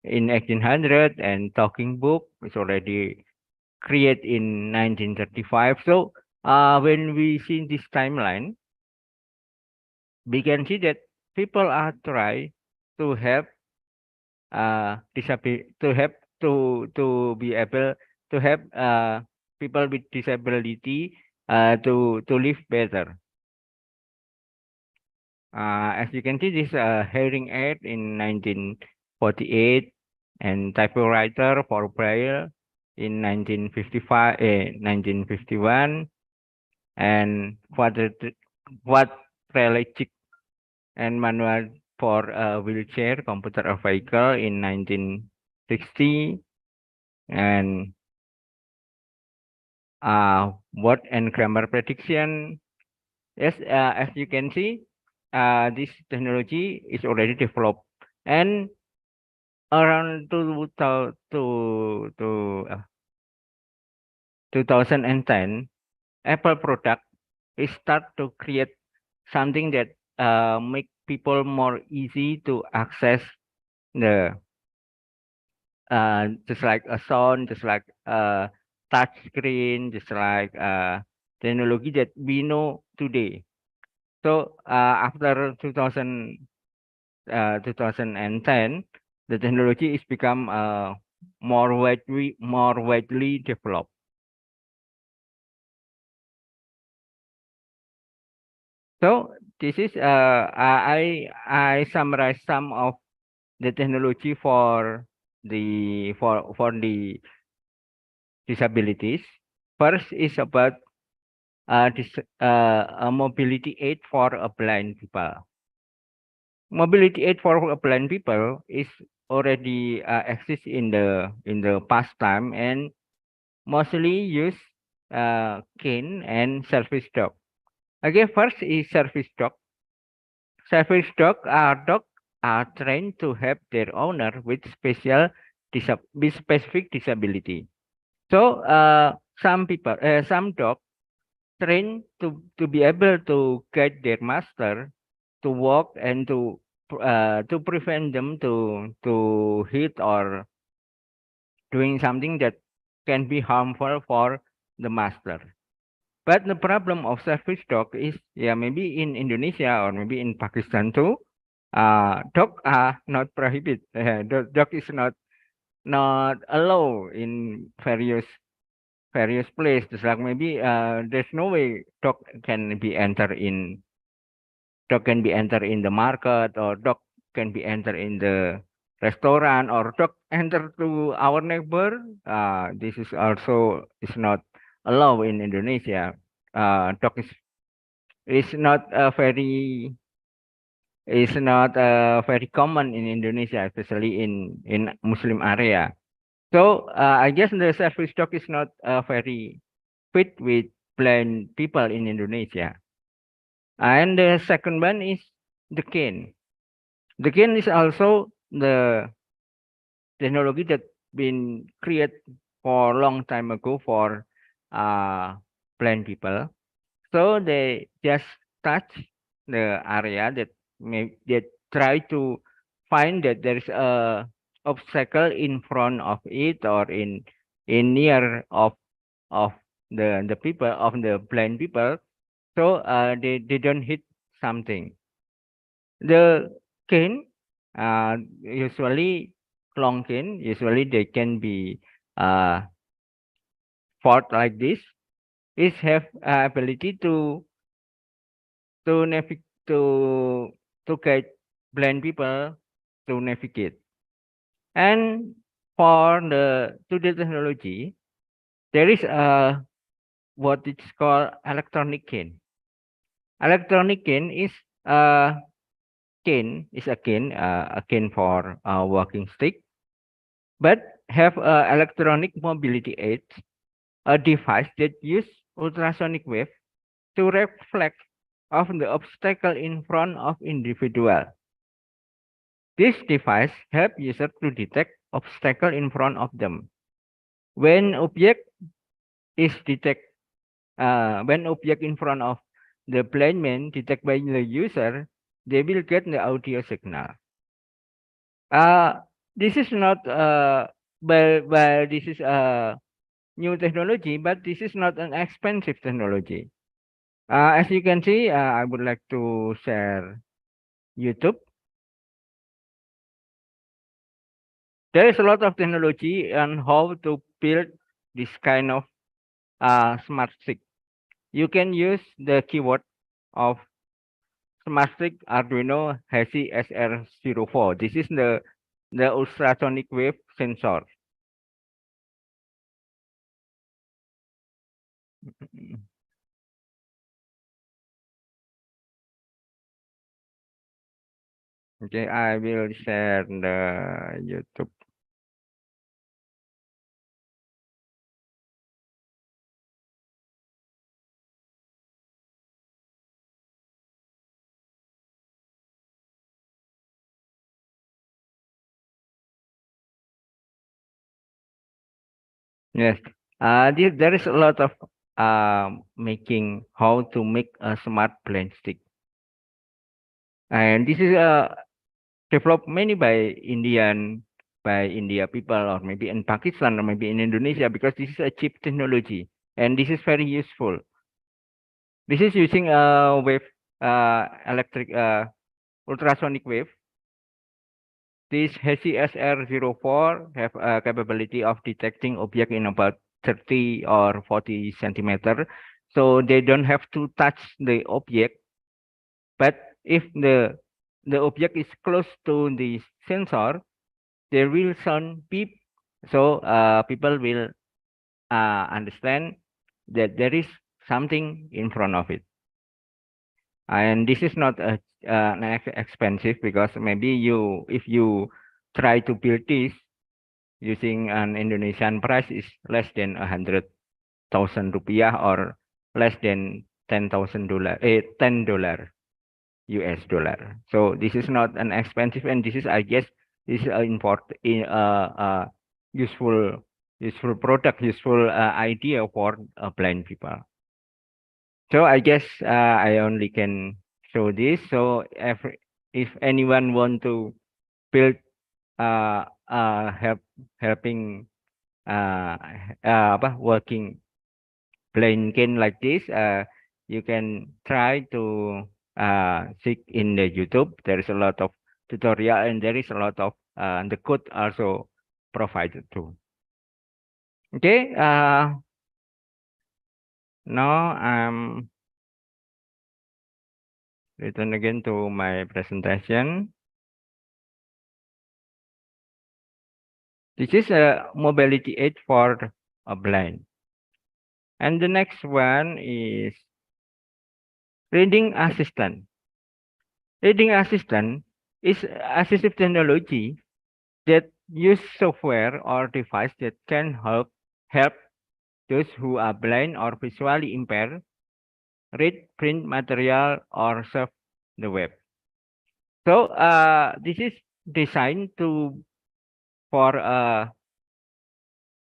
1800, and talking book is already created in 1935. So when we see this timeline, we can see that people are trying to help to be able to help people with disability to live better. As you can see, this hearing aid in 1948 and typewriter for braille in 1951, and quadrilogic and manual for a wheelchair, computer or vehicle in 1960, and word and grammar prediction. Yes, as you can see, this technology is already developed, and around 2010, Apple product is start to create something that make people more easy to access the just like a sound, just like touch screen, just like technology that we know today. So after 2010, the technology is become more widely developed. So this is I summarize some of the technology for the disabilities. First is about a mobility aid for a blind people. Mobility aid for a blind people is already exists in the past time, and mostly use cane and service dog. Okay, first is service dog. Service dog are trained to help their owner with specific disability. So some dog trained to be able to guide their master to walk and to prevent them to hit or doing something that can be harmful for the master. But the problem of service dog is, yeah, maybe in Indonesia or maybe in Pakistan too, dog are not prohibited. The dog is not allowed in various places. Like maybe there's no way dog can be enter in the market, or dog can be enter in the restaurant, or dog enter to our neighbor. This is also is not allowed in Indonesia. Dog is is not very common in Indonesia, especially in Muslim area. So I guess the service dog is not very fit with blind people in Indonesia. And the second one is the cane. The cane is also the technology that been created for a long time ago for blind people. So they just touch the area that they try to find that there is a obstacle in front of it or in near of the people of the blind people. So they don't hit something. The cane usually long cane usually they can be fought like this. It have ability to navigate to guide blind people to navigate. And for the today's technology, there is what it's called electronic cane. Electronic cane is a a cane for a walking stick, but have a electronic mobility aid, a device that use ultrasonic wave to reflect of the obstacle in front of individual. This device help user to detect obstacle in front of them. When object is when object in front of the blind man detected by the user, they will get the audio signal. This is not well this is a new technology, but this is not an expensive technology. As you can see, I would like to share YouTube. There is a lot of technology on how to build this kind of smart stick. You can use the keyword of smart stick Arduino HASI SR04. This is the ultrasonic wave sensor. Okay, I will share the YouTube. Yes, there is a lot of making how to make a smart blend stick, and this is developed many by India people, or maybe in Pakistan, or maybe in Indonesia, because this is a cheap technology and this is very useful. This is using a wave, electric ultrasonic wave. This HCSR04 have a capability of detecting object in about 30 or 40 centimeter. So they don't have to touch the object. But if the object is close to the sensor, there will sound beep. So people will understand that there is something in front of it. And this is not expensive, because maybe if you try to build this using an Indonesian price is less than 100,000 rupiah, or less than $10,000, $10 US dollar. So this is not an expensive, and this is, I guess, this is useful product, useful idea for blind people. So I guess I only can show this. So if anyone want to build helping working blind cane like this, you can try to seek in the YouTube. There is a lot of tutorial, and there is a lot of the code also provided too. Okay, now I'm return again to my presentation. This is a mobility aid for a blind. And the next one is Reading assistant. Reading assistant is assistive technology that use software or device that can help those who are blind or visually impaired read print material or surf the web. So this is designed for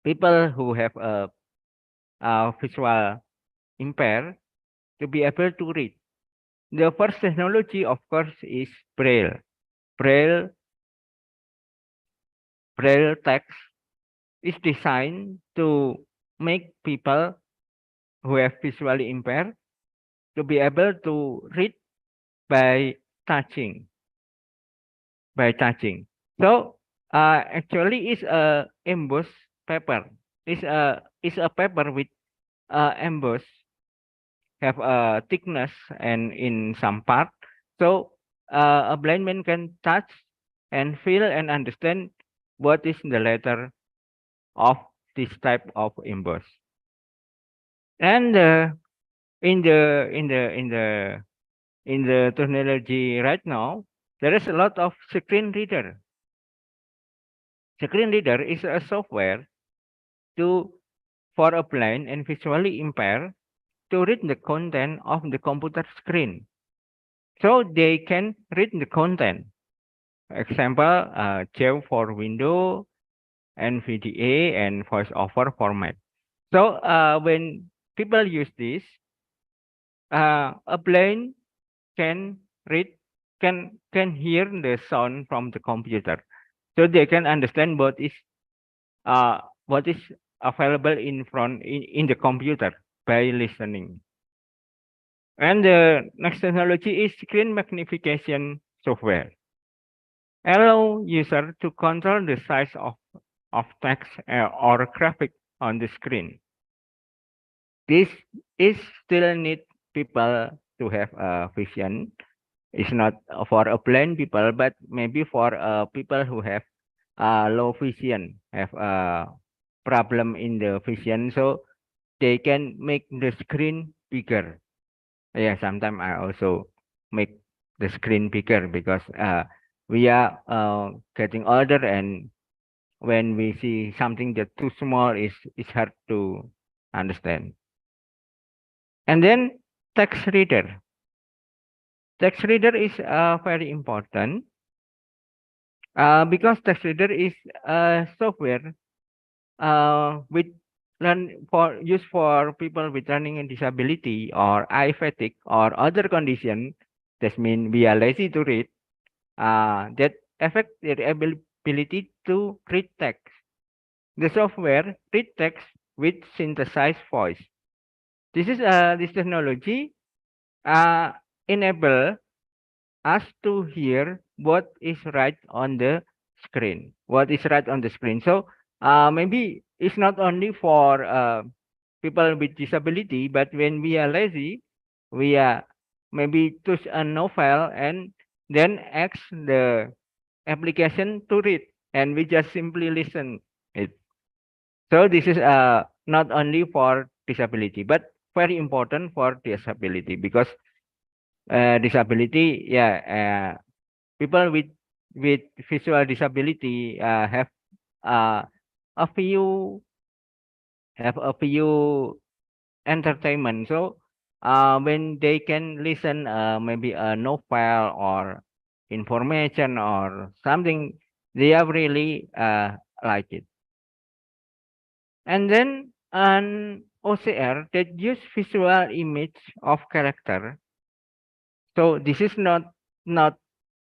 people who have a visual impaired to be able to read. The first technology, of course, is Braille. Braille Braille text is designed to make people who have visually impaired to be able to read by touching. So actually, it's a embossed paper. It's a paper with embossed, have a thickness and in some part. So a blind man can touch and feel and understand what is the letter of this type of emboss. And in the technology right now, there is a lot of screen reader. Screen reader is a software to for a blind and visually impaired to read the content of the computer screen. So they can read the content. Example, J for window, NVDA, and voiceover format. So when people use this, a blind can read, can hear the sound from the computer, so they can understand what is available in the computer by listening. And the next technology is screen magnification software. Allow user to control the size of text or graphic on the screen. This is still need people to have a vision. It's not for a blind people, but maybe for people who have low vision, have a problem in the vision, so they can make the screen bigger. Yeah, sometimes I also make the screen bigger because we are getting older, and when we see something that too small, it's hard to understand. And then text reader. Text reader is very important because text reader is a software with used for people with learning and disability or eye fatigue or other condition. That means we are lazy to read. That affect their ability to read text. The software read text with synthesized voice. This technology enable us to hear what is right on the screen. What is right on the screen. So maybe it's not only for people with disability, but when we are lazy, we are maybe choose a novel and then ask the application to read, and we just simply listen it. So this is not only for disability, but very important for disability because disability, yeah, people with visual disability have uh, a few entertainment. So when they can listen maybe a novel or information or something, they are really like it. And then an OCR that use visual image of character. So this is not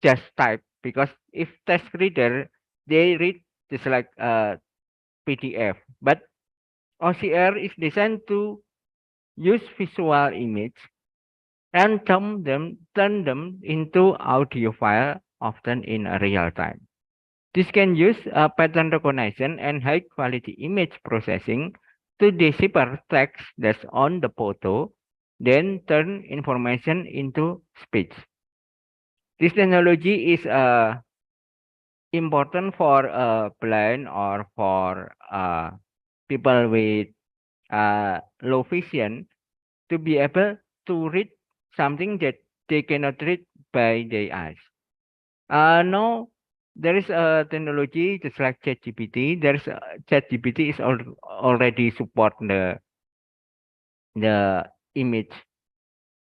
just type, because if text reader, they read just like PDF, but OCR is designed to use visual image and turn them into audio file, often in a real time. This can use pattern recognition and high quality image processing to decipher text that's on the photo, then turn information into speech. This technology is important for blind or for people with low vision to be able to read something that they cannot read by their eyes. Now there is a technology just like ChatGPT. There's ChatGPT is already support the image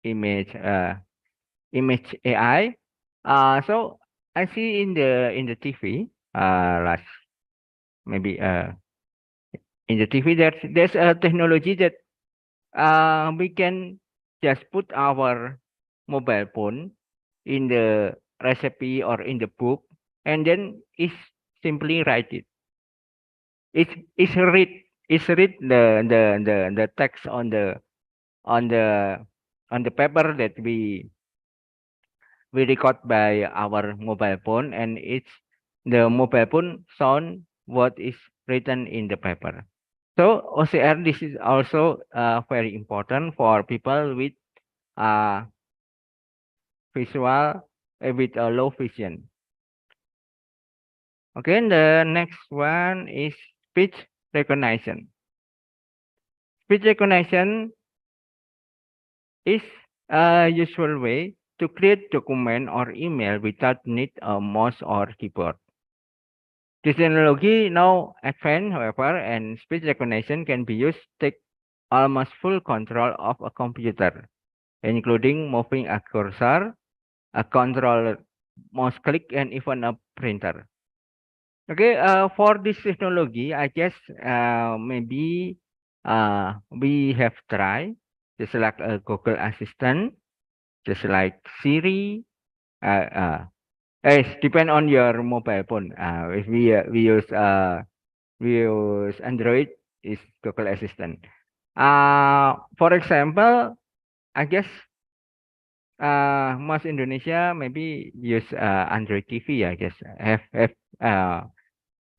image image AI. So I see in the TV last maybe in the TV there's a technology that we can just put our mobile phone in the recipe or in the book, and then it's simply write it. It's read the text on the on the paper that we record by our mobile phone, and it's the mobile phone sound what is written in the paper. So OCR, this is also very important for people with uh, visual with a low vision. Okay, and the next one is speech recognition. Speech recognition is a usual way to create document or email without need a mouse or keyboard. This technology now advanced, however, and speech recognition can be used to take almost full control of a computer, including moving a cursor, a controller, mouse click, and even a printer. Okay, for this technology, I guess maybe we have tried just like a Google Assistant, just like Siri. It depend on your mobile phone. If we use Android, is Google Assistant. For example, I guess most Indonesia maybe use Android TV. I guess have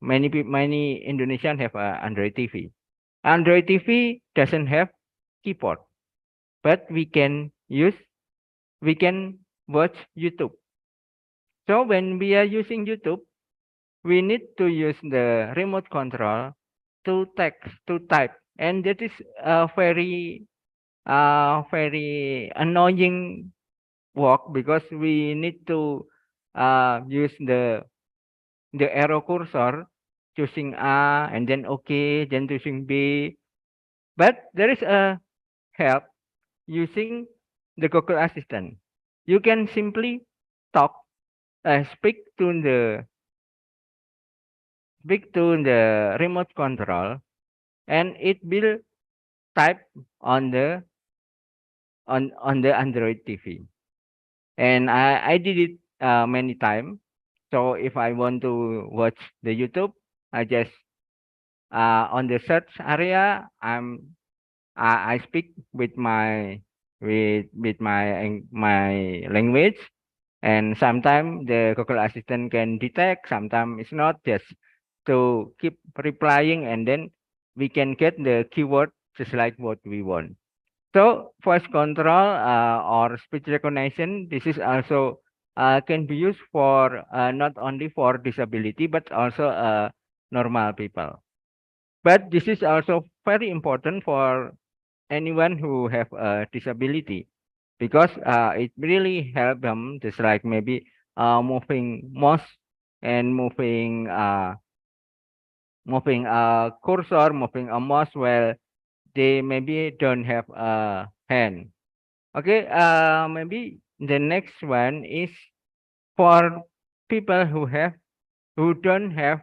many Indonesian have Android TV. Android TV doesn't have keyboard, but we can watch YouTube. So when we are using YouTube, we need to use the remote control to type, and that is a very annoying work because we need to use the arrow cursor, choosing A and then OK, then choosing B. But there is a help using the Google Assistant. You can simply talk, speak to the remote control, and it will type on the Android TV. And I did it many times. So if I want to watch the YouTube, I just on the search area, I speak with my my language, and sometimes the Google Assistant can detect, sometimes it's not, just to keep replying, and then we can get the keyword just like what we want. So voice control or speech recognition, this is also can be used for not only for disability but also normal people. But this is also very important for anyone who have a disability, because it really help them, just like maybe moving mouse and moving a cursor, moving a mouse while they maybe don't have a hand. Okay, maybe the next one is for people who don't have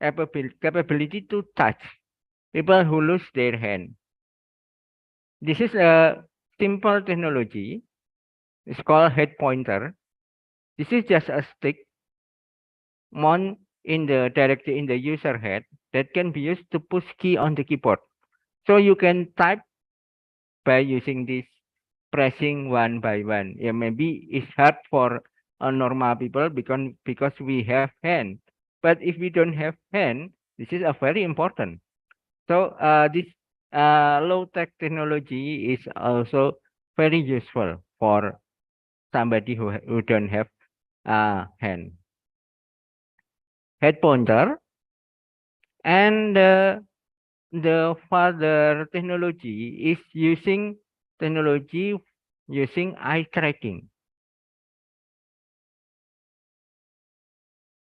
capability to touch, people who lose their hand. This is a simple technology. It's called head pointer. This is just a stick mount directly in the user head that can be used to push key on the keyboard. So you can type by using this, pressing one by one. Yeah, maybe it's hard for normal people because we have hand. But if we don't have hand, this is a very important. So this low tech technology is also very useful for somebody who don't have hand. Head pointer, and the further technology is using technology using eye tracking.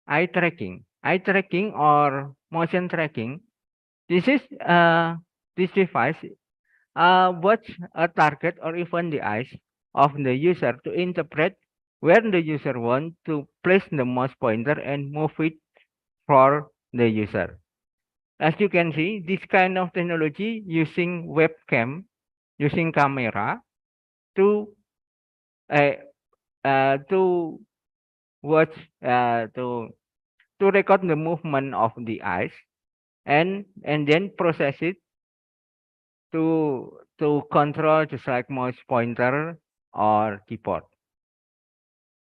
Eye tracking or motion tracking. This is this device watch a target or even the eyes of the user to interpret where the user wants to place the mouse pointer and move it for the user. As you can see, this kind of technology using webcam, using camera to uh, to watch to record the movement of the eyes and then process it to control just like mouse pointer or keyboard.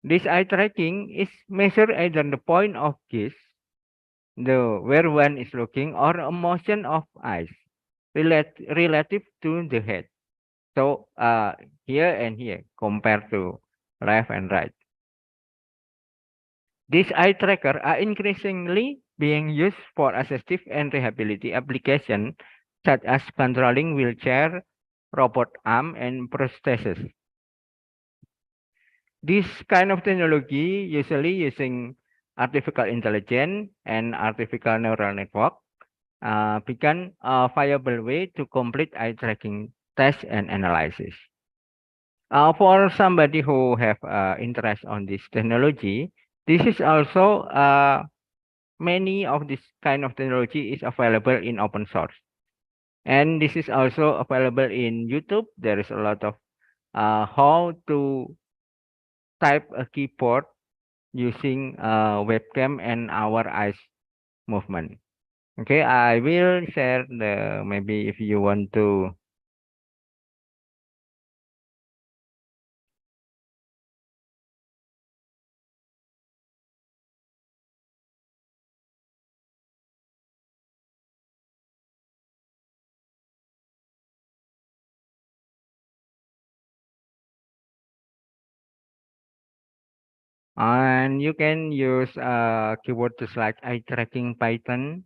This eye tracking is measured either the point of gaze, the where one is looking, or a motion of eyes relative to the head. So here and here compared to left and right. These eye tracker are increasingly being used for assistive and rehabilitation applications such as controlling wheelchair, robot arm, and prosthesis. This kind of technology usually using artificial intelligence and artificial neural network become a viable way to complete eye tracking tests and analysis. For somebody who have interest on this technology, this is also many of this kind of technology is available in open source. And this is also available in YouTube. There is a lot of how to type a keyboard using webcam and our eyes movement. Okay, I will share the maybe if you want to. And you can use keyboard just like eye tracking Python.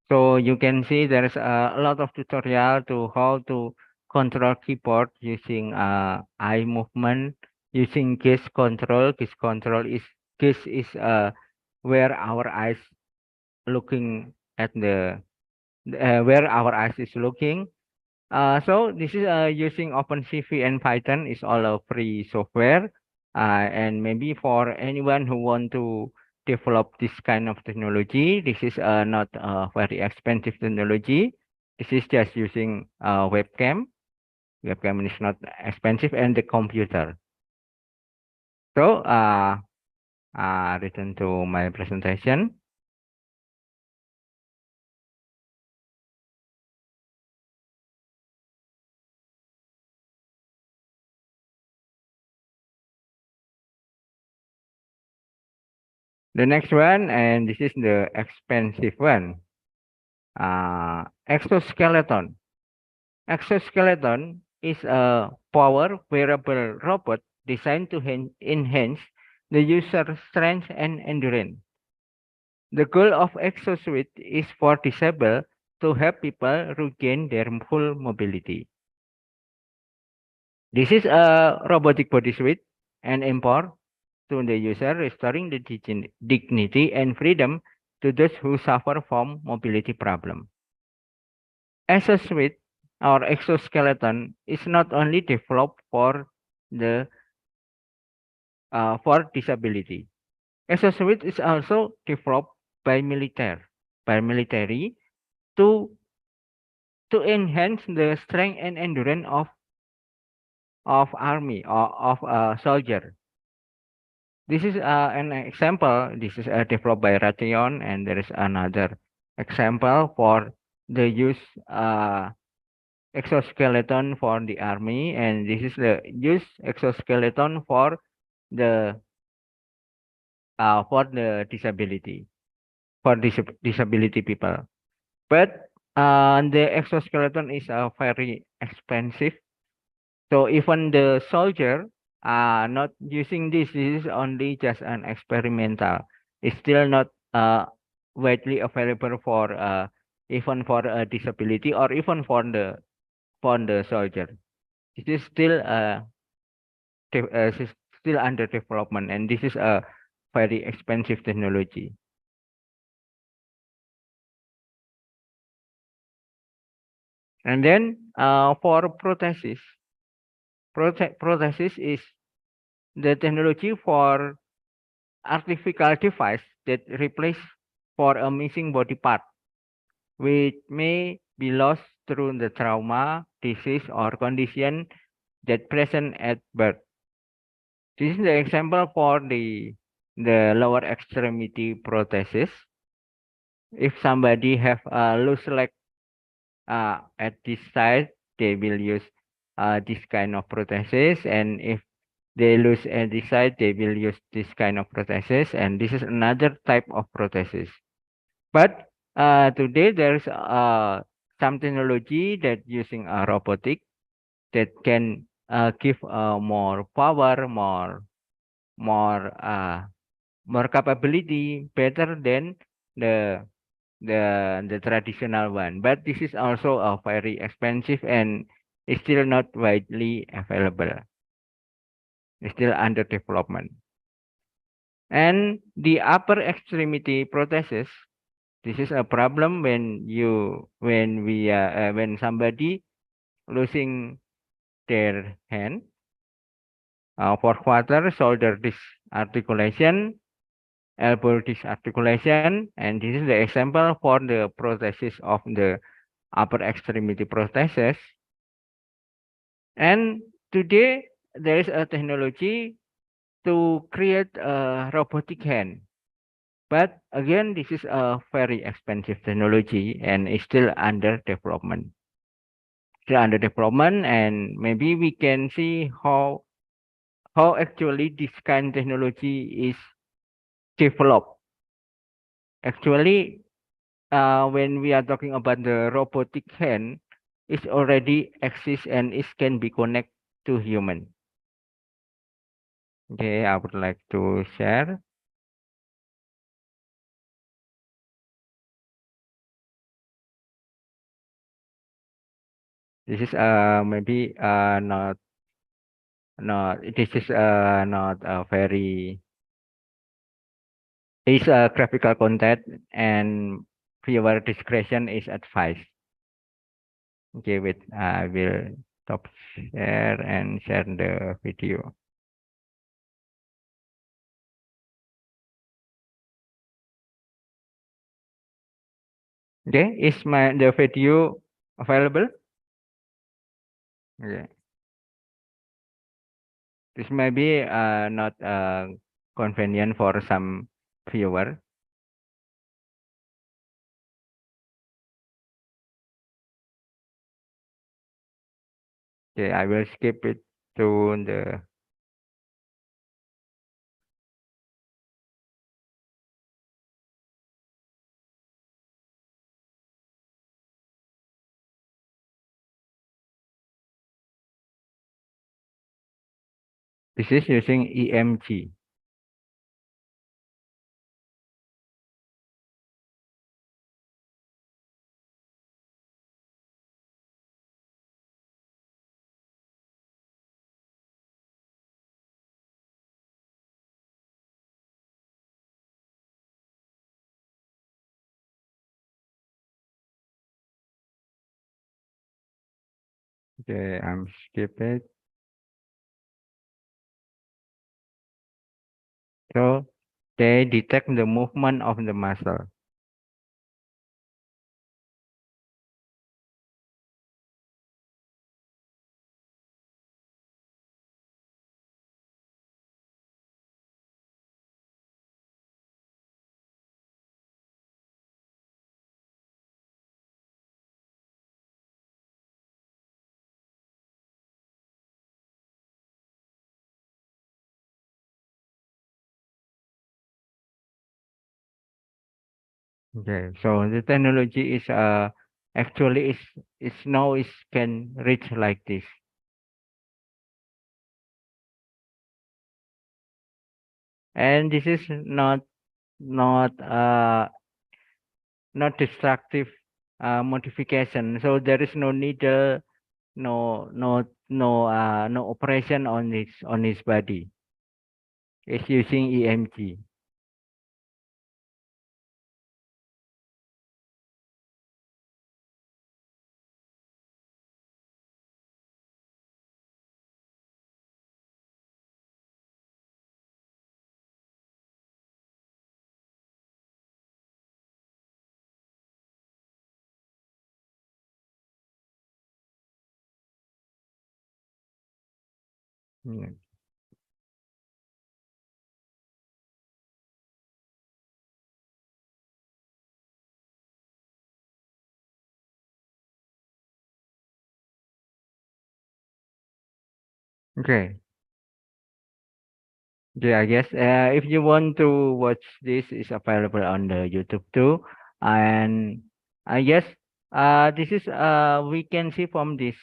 So you can see there's a lot of tutorial to how to control keyboard using eye movement, using gaze control. Gaze is where our eyes looking at the where our eyes is looking. So this is using OpenCV and Python is all a free software. And maybe for anyone who want to develop this kind of technology, this is not a very expensive technology. This is just using webcam. Webcam is not expensive and the computer. So return to my presentation. The next one, and this is the expensive one. Exoskeleton. Exoskeleton is a power wearable robot designed to enhance the user's strength and endurance. The goal of exosuit is for disabled to help people regain their full mobility. This is a robotic body suit and empower to the user, restoring the dignity and freedom to those who suffer from mobility problem. Exosuit or exoskeleton is not only developed for the for disability. Exosuit is also developed by military to enhance the strength and endurance of army or of a soldier. This is an example. This is developed by Raytheon, and there is another example for the use exoskeleton for the army, and this is the use exoskeleton for the disability disability people. But the exoskeleton is very expensive. So even the soldier not using this is only just an experimental. It's still not widely available for even for a disability or even for the soldier. It is still still under development, and this is a very expensive technology. And then for prosthesis is the technology for artificial device that replace for a missing body part, which may be lost through the trauma, disease, or condition that present at birth. This is the example for the lower extremity prosthesis. If somebody have a loose leg at this side, they will use this kind of prosthesis, and if they lose at this side, they will use this kind of prosthesis, and this is another type of prosthesis. But today there is some technology that using a robotic that can give more power, more capability, better than the traditional one. But this is also very expensive and is still not widely available. It's still under development. And the upper extremity prosthesis, this is a problem when somebody losing their hand, for quarter shoulder disc articulation, elbow disc articulation, and this is the example for the prosthesis of the upper extremity prosthesis. And today there is a technology to create a robotic hand, but again this is a very expensive technology and is still under development. And maybe we can see how actually this kind of technology is developed. Actually, when we are talking about the robotic hand, it already exists and it can be connected to human. Okay, I would like to share. This is maybe not this is not a very, it's a graphical content and viewer discretion is advised. Okay, wait, I will stop share and share the video. Okay, is the video available? Okay. This may be not convenient for some viewer. Okay, I will skip it to the. This is using EMG. Okay, I'm skip it. So they detect the movement of the muscle. Okay, so the technology is actually is now is can reach like this. And this is not destructive modification. So there is no needle no operation on his body. It's using EMG. Hmm. Okay. Yeah, I guess if you want to watch this, is available on the YouTube too. And I guess this is we can see from this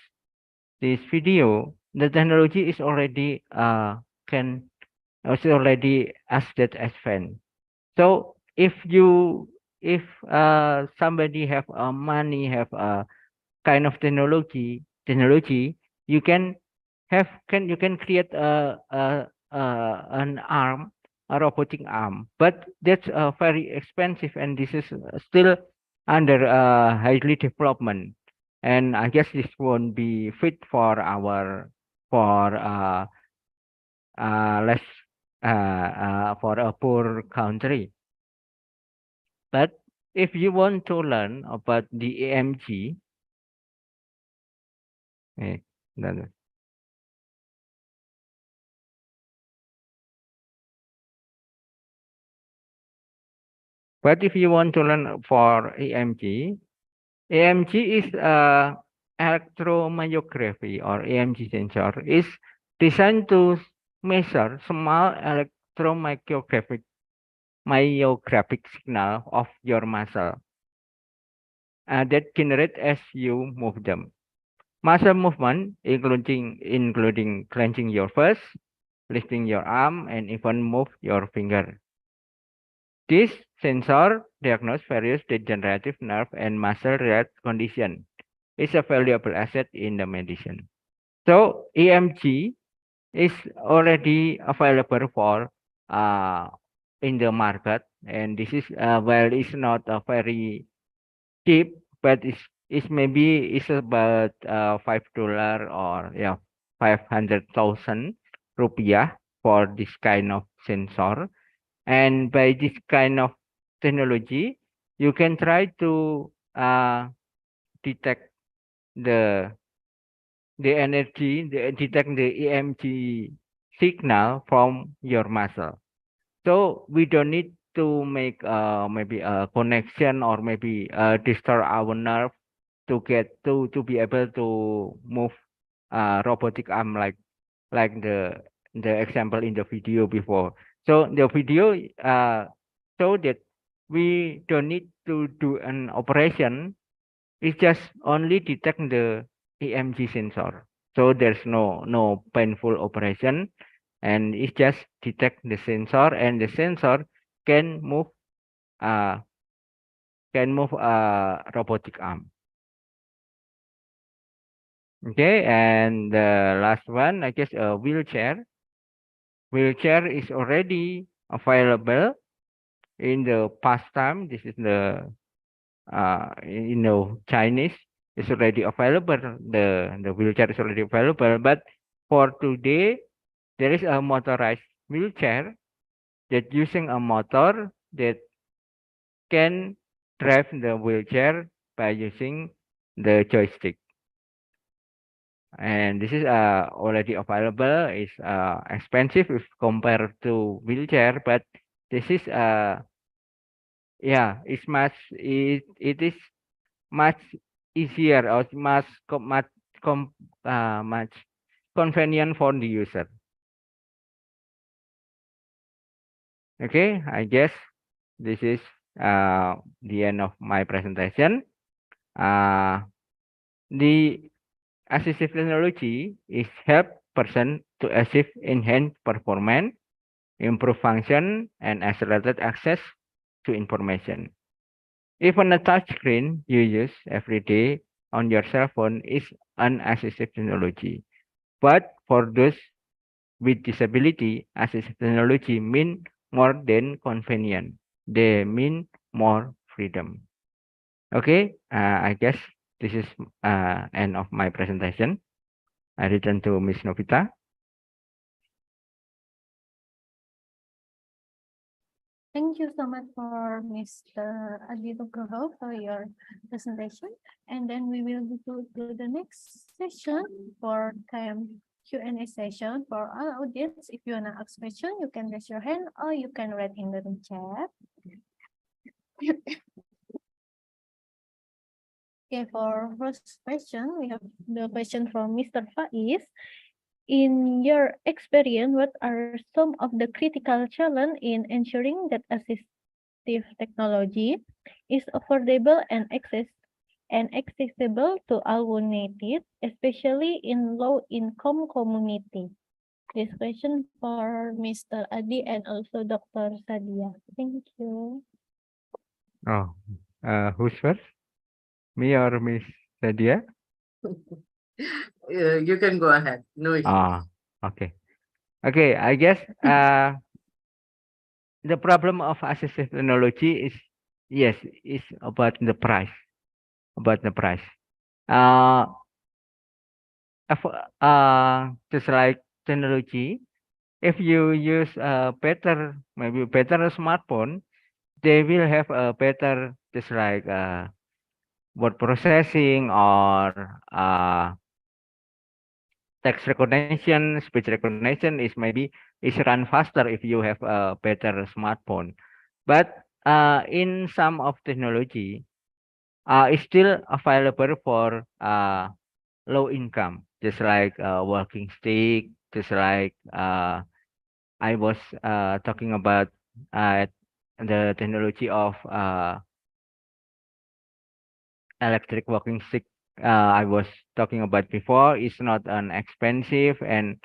video the technology is already can is already as that as fan. So if somebody have money, have a kind of technology, you can you can create an arm, a robotic arm, but that's very expensive, and this is still under highly development, and I guess this won't be fit for our for less for a poor country. But if you want to learn about the AMG, eh, then- but if you want to learn for AMG, AMG is electromyography or AMG sensor is designed to measure small electromyographic myographic signal of your muscle that generate as you move them. Muscle movement, including clenching your fist, lifting your arm, and even move your finger. This sensor diagnoses various degenerative nerve and muscle-related condition. It's a valuable asset in the medicine. So EMG is already available for in the market, and this is well, it's not a very cheap, but it's maybe it's about $5 or yeah 500,000 rupiah for this kind of sensor. And by this kind of technology, you can try to detect the detect the EMG signal from your muscle. So we don't need to make maybe a connection or maybe disturb our nerve to get to be able to move robotic arm like the example in the video before. So the video so that we don't need to do an operation. It just only detect the EMG sensor. So there's no painful operation, and it just detect the sensor, and the sensor can move uh robotic arm. Okay, and the last one, I guess a wheelchair. Wheelchair is already available in the past time. This is the Chinese is already available. The wheelchair is already available, but for today there is a motorized wheelchair that using a motor that can drive the wheelchair by using the joystick. And this is already available. It's expensive if compared to wheelchair, but this is yeah, it is much easier or much convenient for the user. Okay, I guess this is the end of my presentation. The assistive technology is help person to achieve enhanced performance, improve function, and accelerated access to information. Even a touch screen you use every day on your cell phone is an assistive technology. But for those with disability, assistive technology mean more than convenient. They mean more freedom. Okay, I guess this is end of my presentation. I return to Miss Novita. Thank you so much for Mr. Adi Nugroho for your presentation. And then we will go to the next session for Q&A session for our audience. If you want to ask question, you can raise your hand or you can write in the chat. Okay, for first question, we have the question from Mr. Faiz. In your experience, what are some of the critical challenges in ensuring that assistive technology is affordable and accessible to all who need it, especially in low-income community? This question for Mr. Adi and also Dr. Sadia. Thank you. Oh, who's first? Me or Miss Sadia? You can go ahead. No issue. Okay. Okay, I guess the problem of assistive technology is, yes, is about the price. About the price. Just like technology, if you use a better, maybe better smartphone, they will have a better, just like word processing or text recognition, speech recognition is maybe is run faster if you have a better smartphone. But in some of technology, it's still available for low income, just like walking stick, just like I was talking about the technology of electric walking stick. I was talking about before is not an expensive, and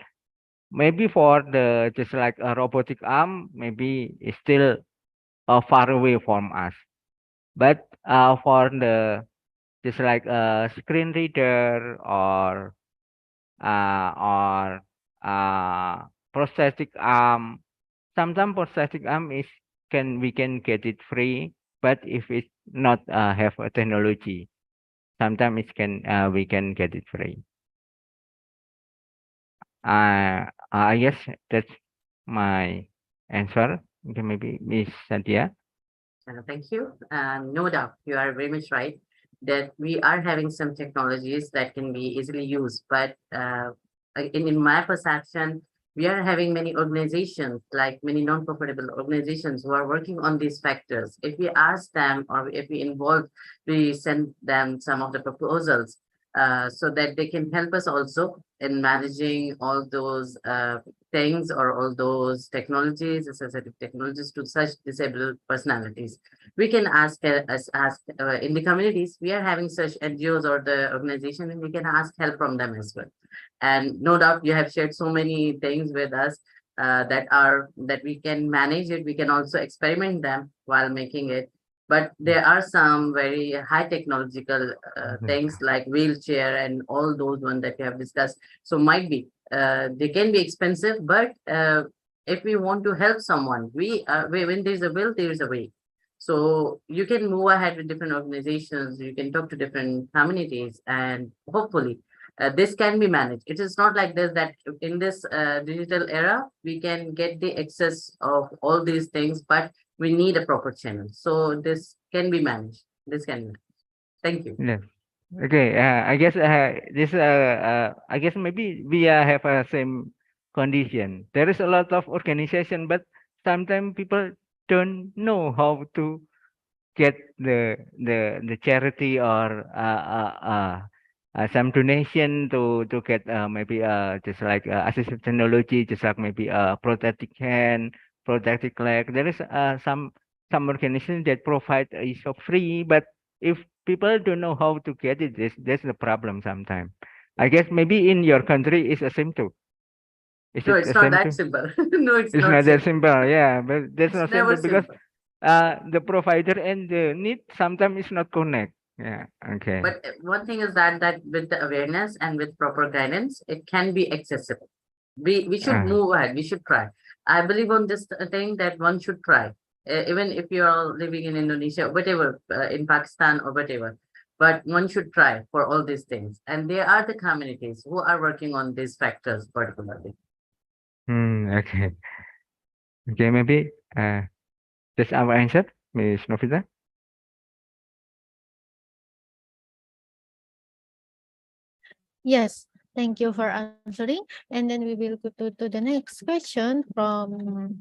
maybe for the just like a robotic arm, maybe it's still far away from us. But for the just like a screen reader or or prosthetic arm, sometimes prosthetic arm is we can get it free, but if it's not have a technology, sometimes it can we can get it free. I guess that's my answer. Okay, maybe Miss Sadia. Thank you. No doubt, you are very much right that we are having some technologies that can be easily used. But in my perception, we are having many organizations, like many non-profitable organizations who are working on these factors. If we ask them or if we involve, we send them some of the proposals so that they can help us also in managing all those things or all those technologies, assistive technologies to such disabled personalities. We can ask in the communities, we are having such NGOs or the organization, and we can ask help from them as well. And no doubt you have shared so many things with us that we can manage it. We can also experiment them while making it. But there are some very high technological things like wheelchair and all those ones that we have discussed. So might be they can be expensive, but if we want to help someone, when there's a will, there is a way. So you can move ahead with different organizations. You can talk to different communities, and hopefully this can be managed. It is not like this that in this digital era we can get the access of all these things, but we need a proper channel. So this can be managed. This can be managed. Thank you. Yes. Okay. I guess this. I guess maybe we have a same condition. There is a lot of organization, but sometimes people don't know how to get the charity or some donation to get maybe just like assistive technology, just like maybe prosthetic hand, prosthetic leg. There is some organization that provide is for free, but if people don't know how to get it, that's the problem sometimes. I guess maybe in your country it's the same too. Is No, it it's the not same that too? simple. No, it's It's not not that simple. simple, yeah, but that's It's not never simple because simple. the provider and the need sometimes is not connect. Yeah. Okay. But one thing is that with the awareness and with proper guidance, it can be accessible. We should move ahead. We should try. I believe on this thing that one should try, even if you are living in Indonesia, whatever, in Pakistan or whatever. But one should try for all these things, and there are the communities who are working on these factors particularly. Okay. Okay. Maybe that's our answer, Miss Novita. Yes, thank you for answering. And then we will go to the next question from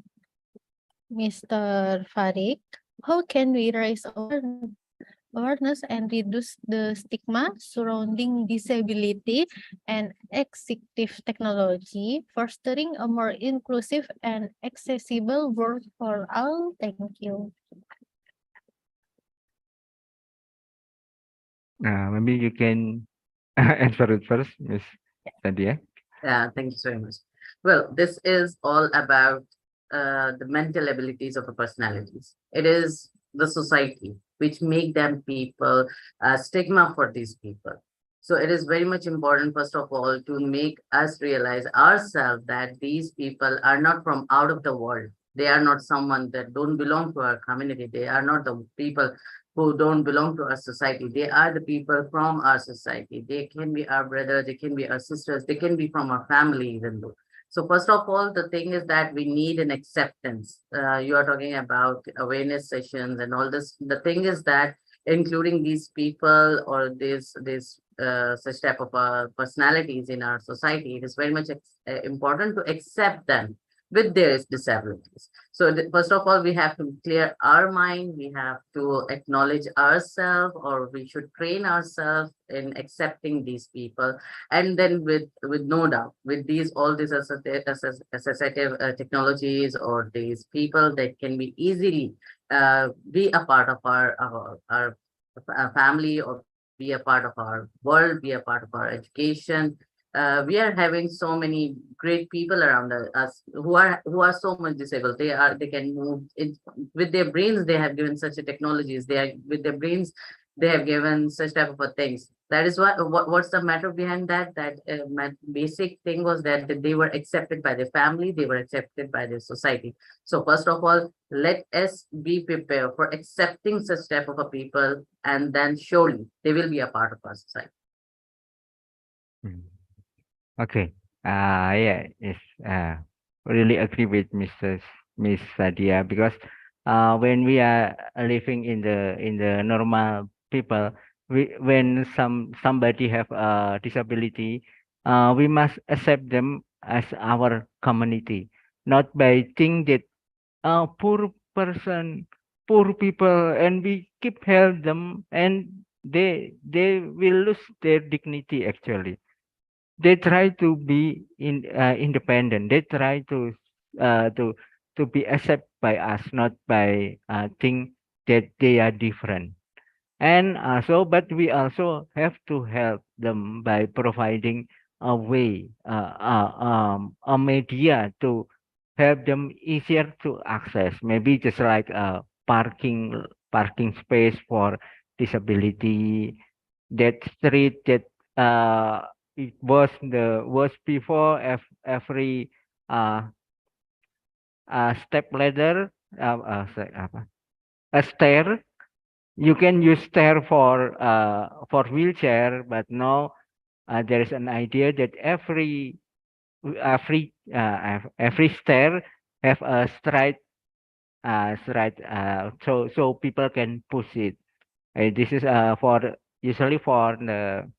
Mr. Farik. How can we raise awareness and reduce the stigma surrounding disability and assistive technology, fostering a more inclusive and accessible world for all? Thank you. Maybe you can answer it first, Miss Sadia. Yeah, thank you so much. Well, this is all about the mental abilities of the personalities. It is the society which make them people, stigma for these people. So it is very much important, first of all, to make us realize ourselves that these people are not from out of the world. They are not someone that don't belong to our community. They are not the people who don't belong to our society. They are the people from our society. They can be our brothers, they can be our sisters, they can be from our family even though. So first of all, the thing is that we need an acceptance. You are talking about awareness sessions and all this. The thing is that including these people or this such type of personalities in our society, it is very much important to accept them with their disabilities. So first of all, we have to clear our mind. We have to acknowledge ourselves, or we should train ourselves in accepting these people. And then with no doubt, with these all these assistive technologies or these people that can be easily be a part of our family, or be a part of our world, be a part of our education. We are having so many great people around us who are so much disabled. They can move with their brains. They have given such a technologies. They are with their brains. They have given such type of things. That is what's the matter behind that. That basic thing was that they were accepted by their family. They were accepted by their society. So first of all, let us be prepared for accepting such type of a people, and then surely they will be a part of our society. Okay. Yeah, yes. Really agree with Miss Sadia, because when we are living in the normal people, when somebody have a disability, we must accept them as our community, not by think that poor person, poor people, and we keep help them, and they will lose their dignity actually. They try to be independent. They try to be accepted by us, not by think that they are different. And but we also have to help them by providing a way, a media to help them easier to access. Maybe just like a parking space for disability, that street that it was before every uh, step ladder, a stair. You can use stair for wheelchair, but now there is an idea that every stair have a straight so people can push it. This is for usually for the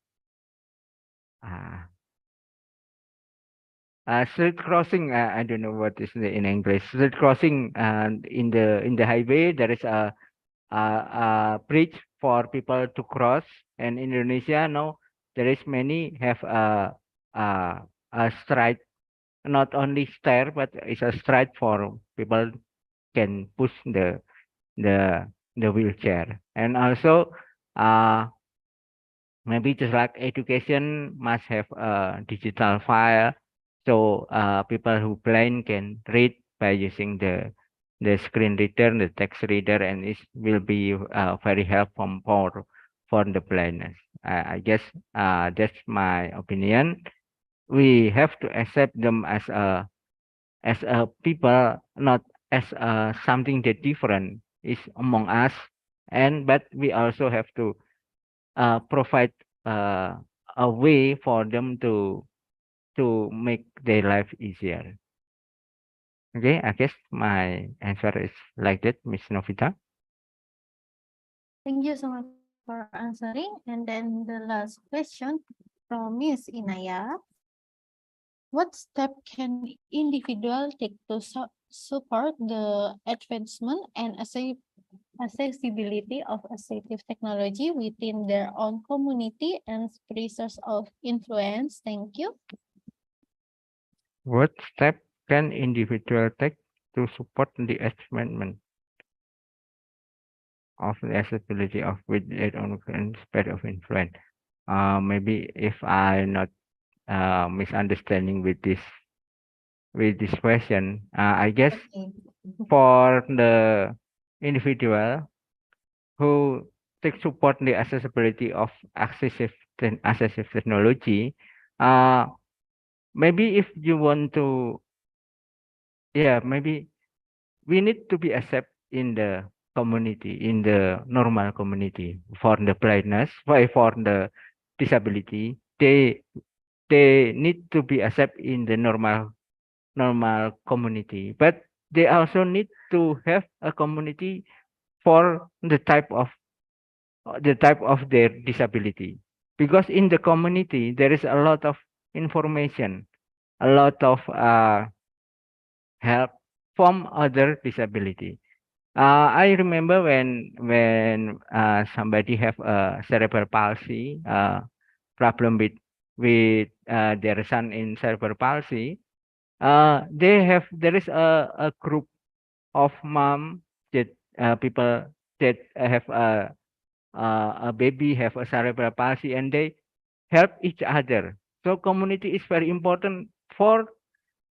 uh, street crossing. I don't know what is in English. Street crossing. In the highway there is a bridge for people to cross. And in Indonesia now there is many have a straight, not only stair, but it's a straight for people can push the the wheelchair. And also maybe just like education must have a digital file, so people who blind can read by using the screen reader, the text reader, and it will be very helpful for the blindness. I guess that's my opinion. We have to accept them as a people, not as something that different is among us, and but we also have to provide a way for them to make their life easier. Okay, I guess my answer is like that, Miss Novita. Thank you so much for answering. And then the last question from Miss Inaya. What step can individual take to support the advancement and accessibility of assistive technology within their own community and spheres of influence? Thank you. What step can individual take to support the advancement of the accessibility of with their own sphere of influence? Maybe if I not misunderstanding with this question, I guess for the individual who take support the accessibility of accessive technology, maybe if you want to, maybe we need to be accept in the community, in the normal community. For the blindness, for the disability, they need to be accept in the normal community, but they also need to have a community for the type of their disability, because in the community there is a lot of information, a lot of help from other disability. I remember when somebody have a cerebral palsy problem with their son in cerebral palsy. There is a group of mom that people that have a baby have a cerebral palsy, and they help each other. So community is very important for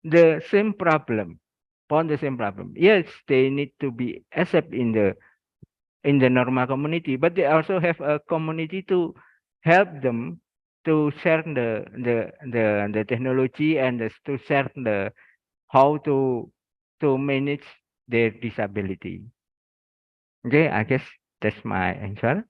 the same problem. For the same problem, yes, they need to be accepted in the normal community, but they also have a community to help them to share the technology and to share the how to manage their disability. Okay, I guess that's my answer.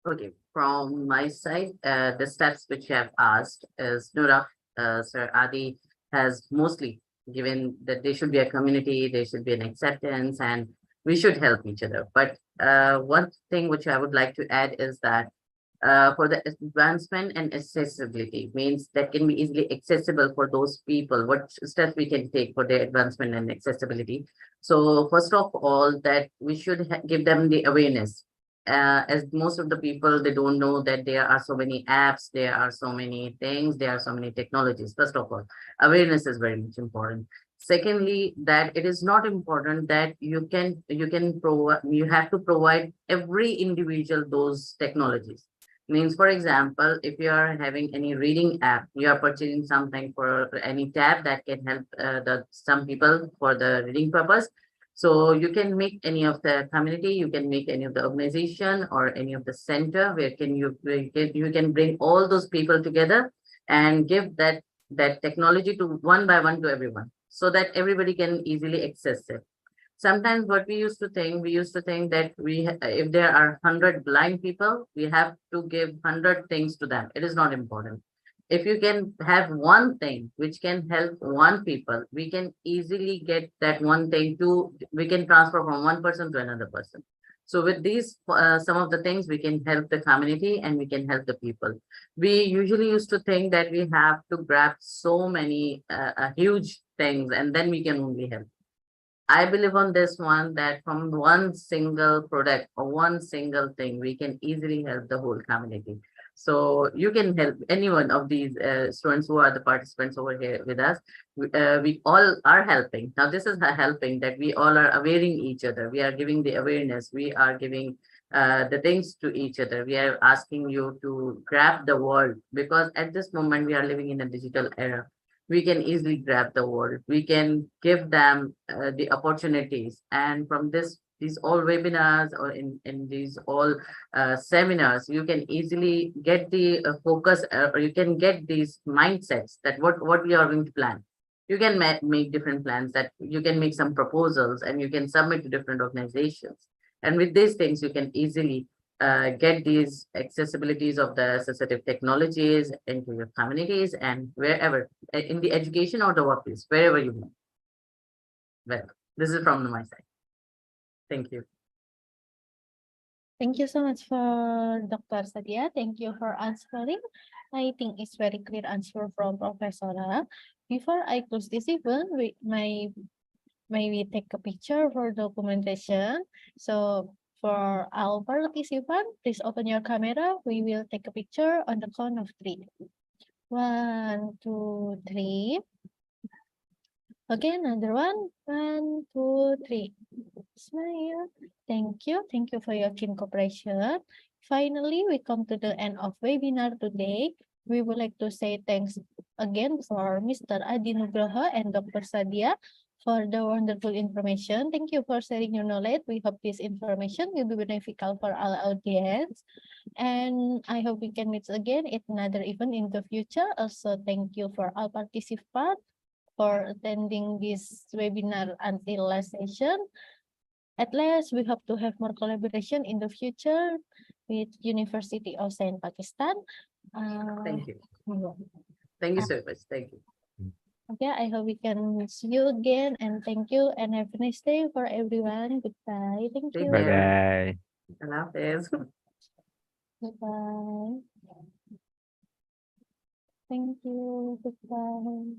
Okay, from my side, the steps which you have asked is Nura, Sir Adi has mostly given that there should be a community, there should be an acceptance, and we should help each other. But one thing which I would like to add is that for the advancement and accessibility means that can be easily accessible for those people, what steps we can take for their advancement and accessibility. So first of all, that we should give them the awareness. As most of the people, they don't know that there are so many apps, there are so many things, there are so many technologies. First of all, awareness is very much important. Secondly, that it is not important that you have to provide every individual those technologies. Means, for example, if you are having any reading app, you are purchasing something for any tab that can help some people for the reading purpose. So you can make any of the community, you can make any of the organization or any of the center where you can bring all those people together and give that technology to one by one to everyone, so that everybody can easily access it. Sometimes what we used to think that if there are 100 blind people, we have to give 100 things to them. It is not important. If you can have one thing which can help one people, we can easily get that one thing we can transfer from one person to another person. So with these, some of the things we can help the community and we can help the people. We usually used to think that we have to grab so many huge things and then we can only help. I believe on this one that from one single product or one single thing, we can easily help the whole community. So you can help any one of these students who are the participants over here with us. We all are helping. Now this is helping that we all are awareing each other. We are giving the awareness. We are giving the things to each other. We are asking you to grab the world, because at this moment we are living in a digital era. We can easily grab the world. We can give them the opportunities. And from this these all webinars or in these all seminars, you can easily get the focus, or you can get these mindsets that what we are going to plan. You can make different plans, that you can make some proposals and you can submit to different organizations. And with these things, you can easily get these accessibilities of the assistive technologies into your communities and wherever, in the education or the workplace, wherever you want. Well, this is from my side. Thank you. Thank you so much for Dr. Sadia. Thank you for answering. I think it's very clear answer from Professor. Before I close this event, we maybe take a picture for documentation. So for our participants, please open your camera. We will take a picture on the count of 3. 1, 2, 3. Again, another one. 1, 2, 3. Smile. Thank you. Thank you for your keen cooperation. Finally, we come to the end of webinar today. We would like to say thanks again for Mr. Adi Nugroho and Dr. Sadia for the wonderful information. Thank you for sharing your knowledge. We hope this information will be beneficial for our audience. And I hope we can meet again at another event in the future. Also, thank you for all participants for attending this webinar until last session. At last, we hope to have more collaboration in the future with University of Saint Pakistan. Thank you. Yeah. Thank you so much. Thank you. Okay, I hope we can see you again, and thank you, and have a nice day for everyone. Goodbye. Thank Take you. Bye care. bye. Allah Hafiz. Goodbye. Thank you. Goodbye.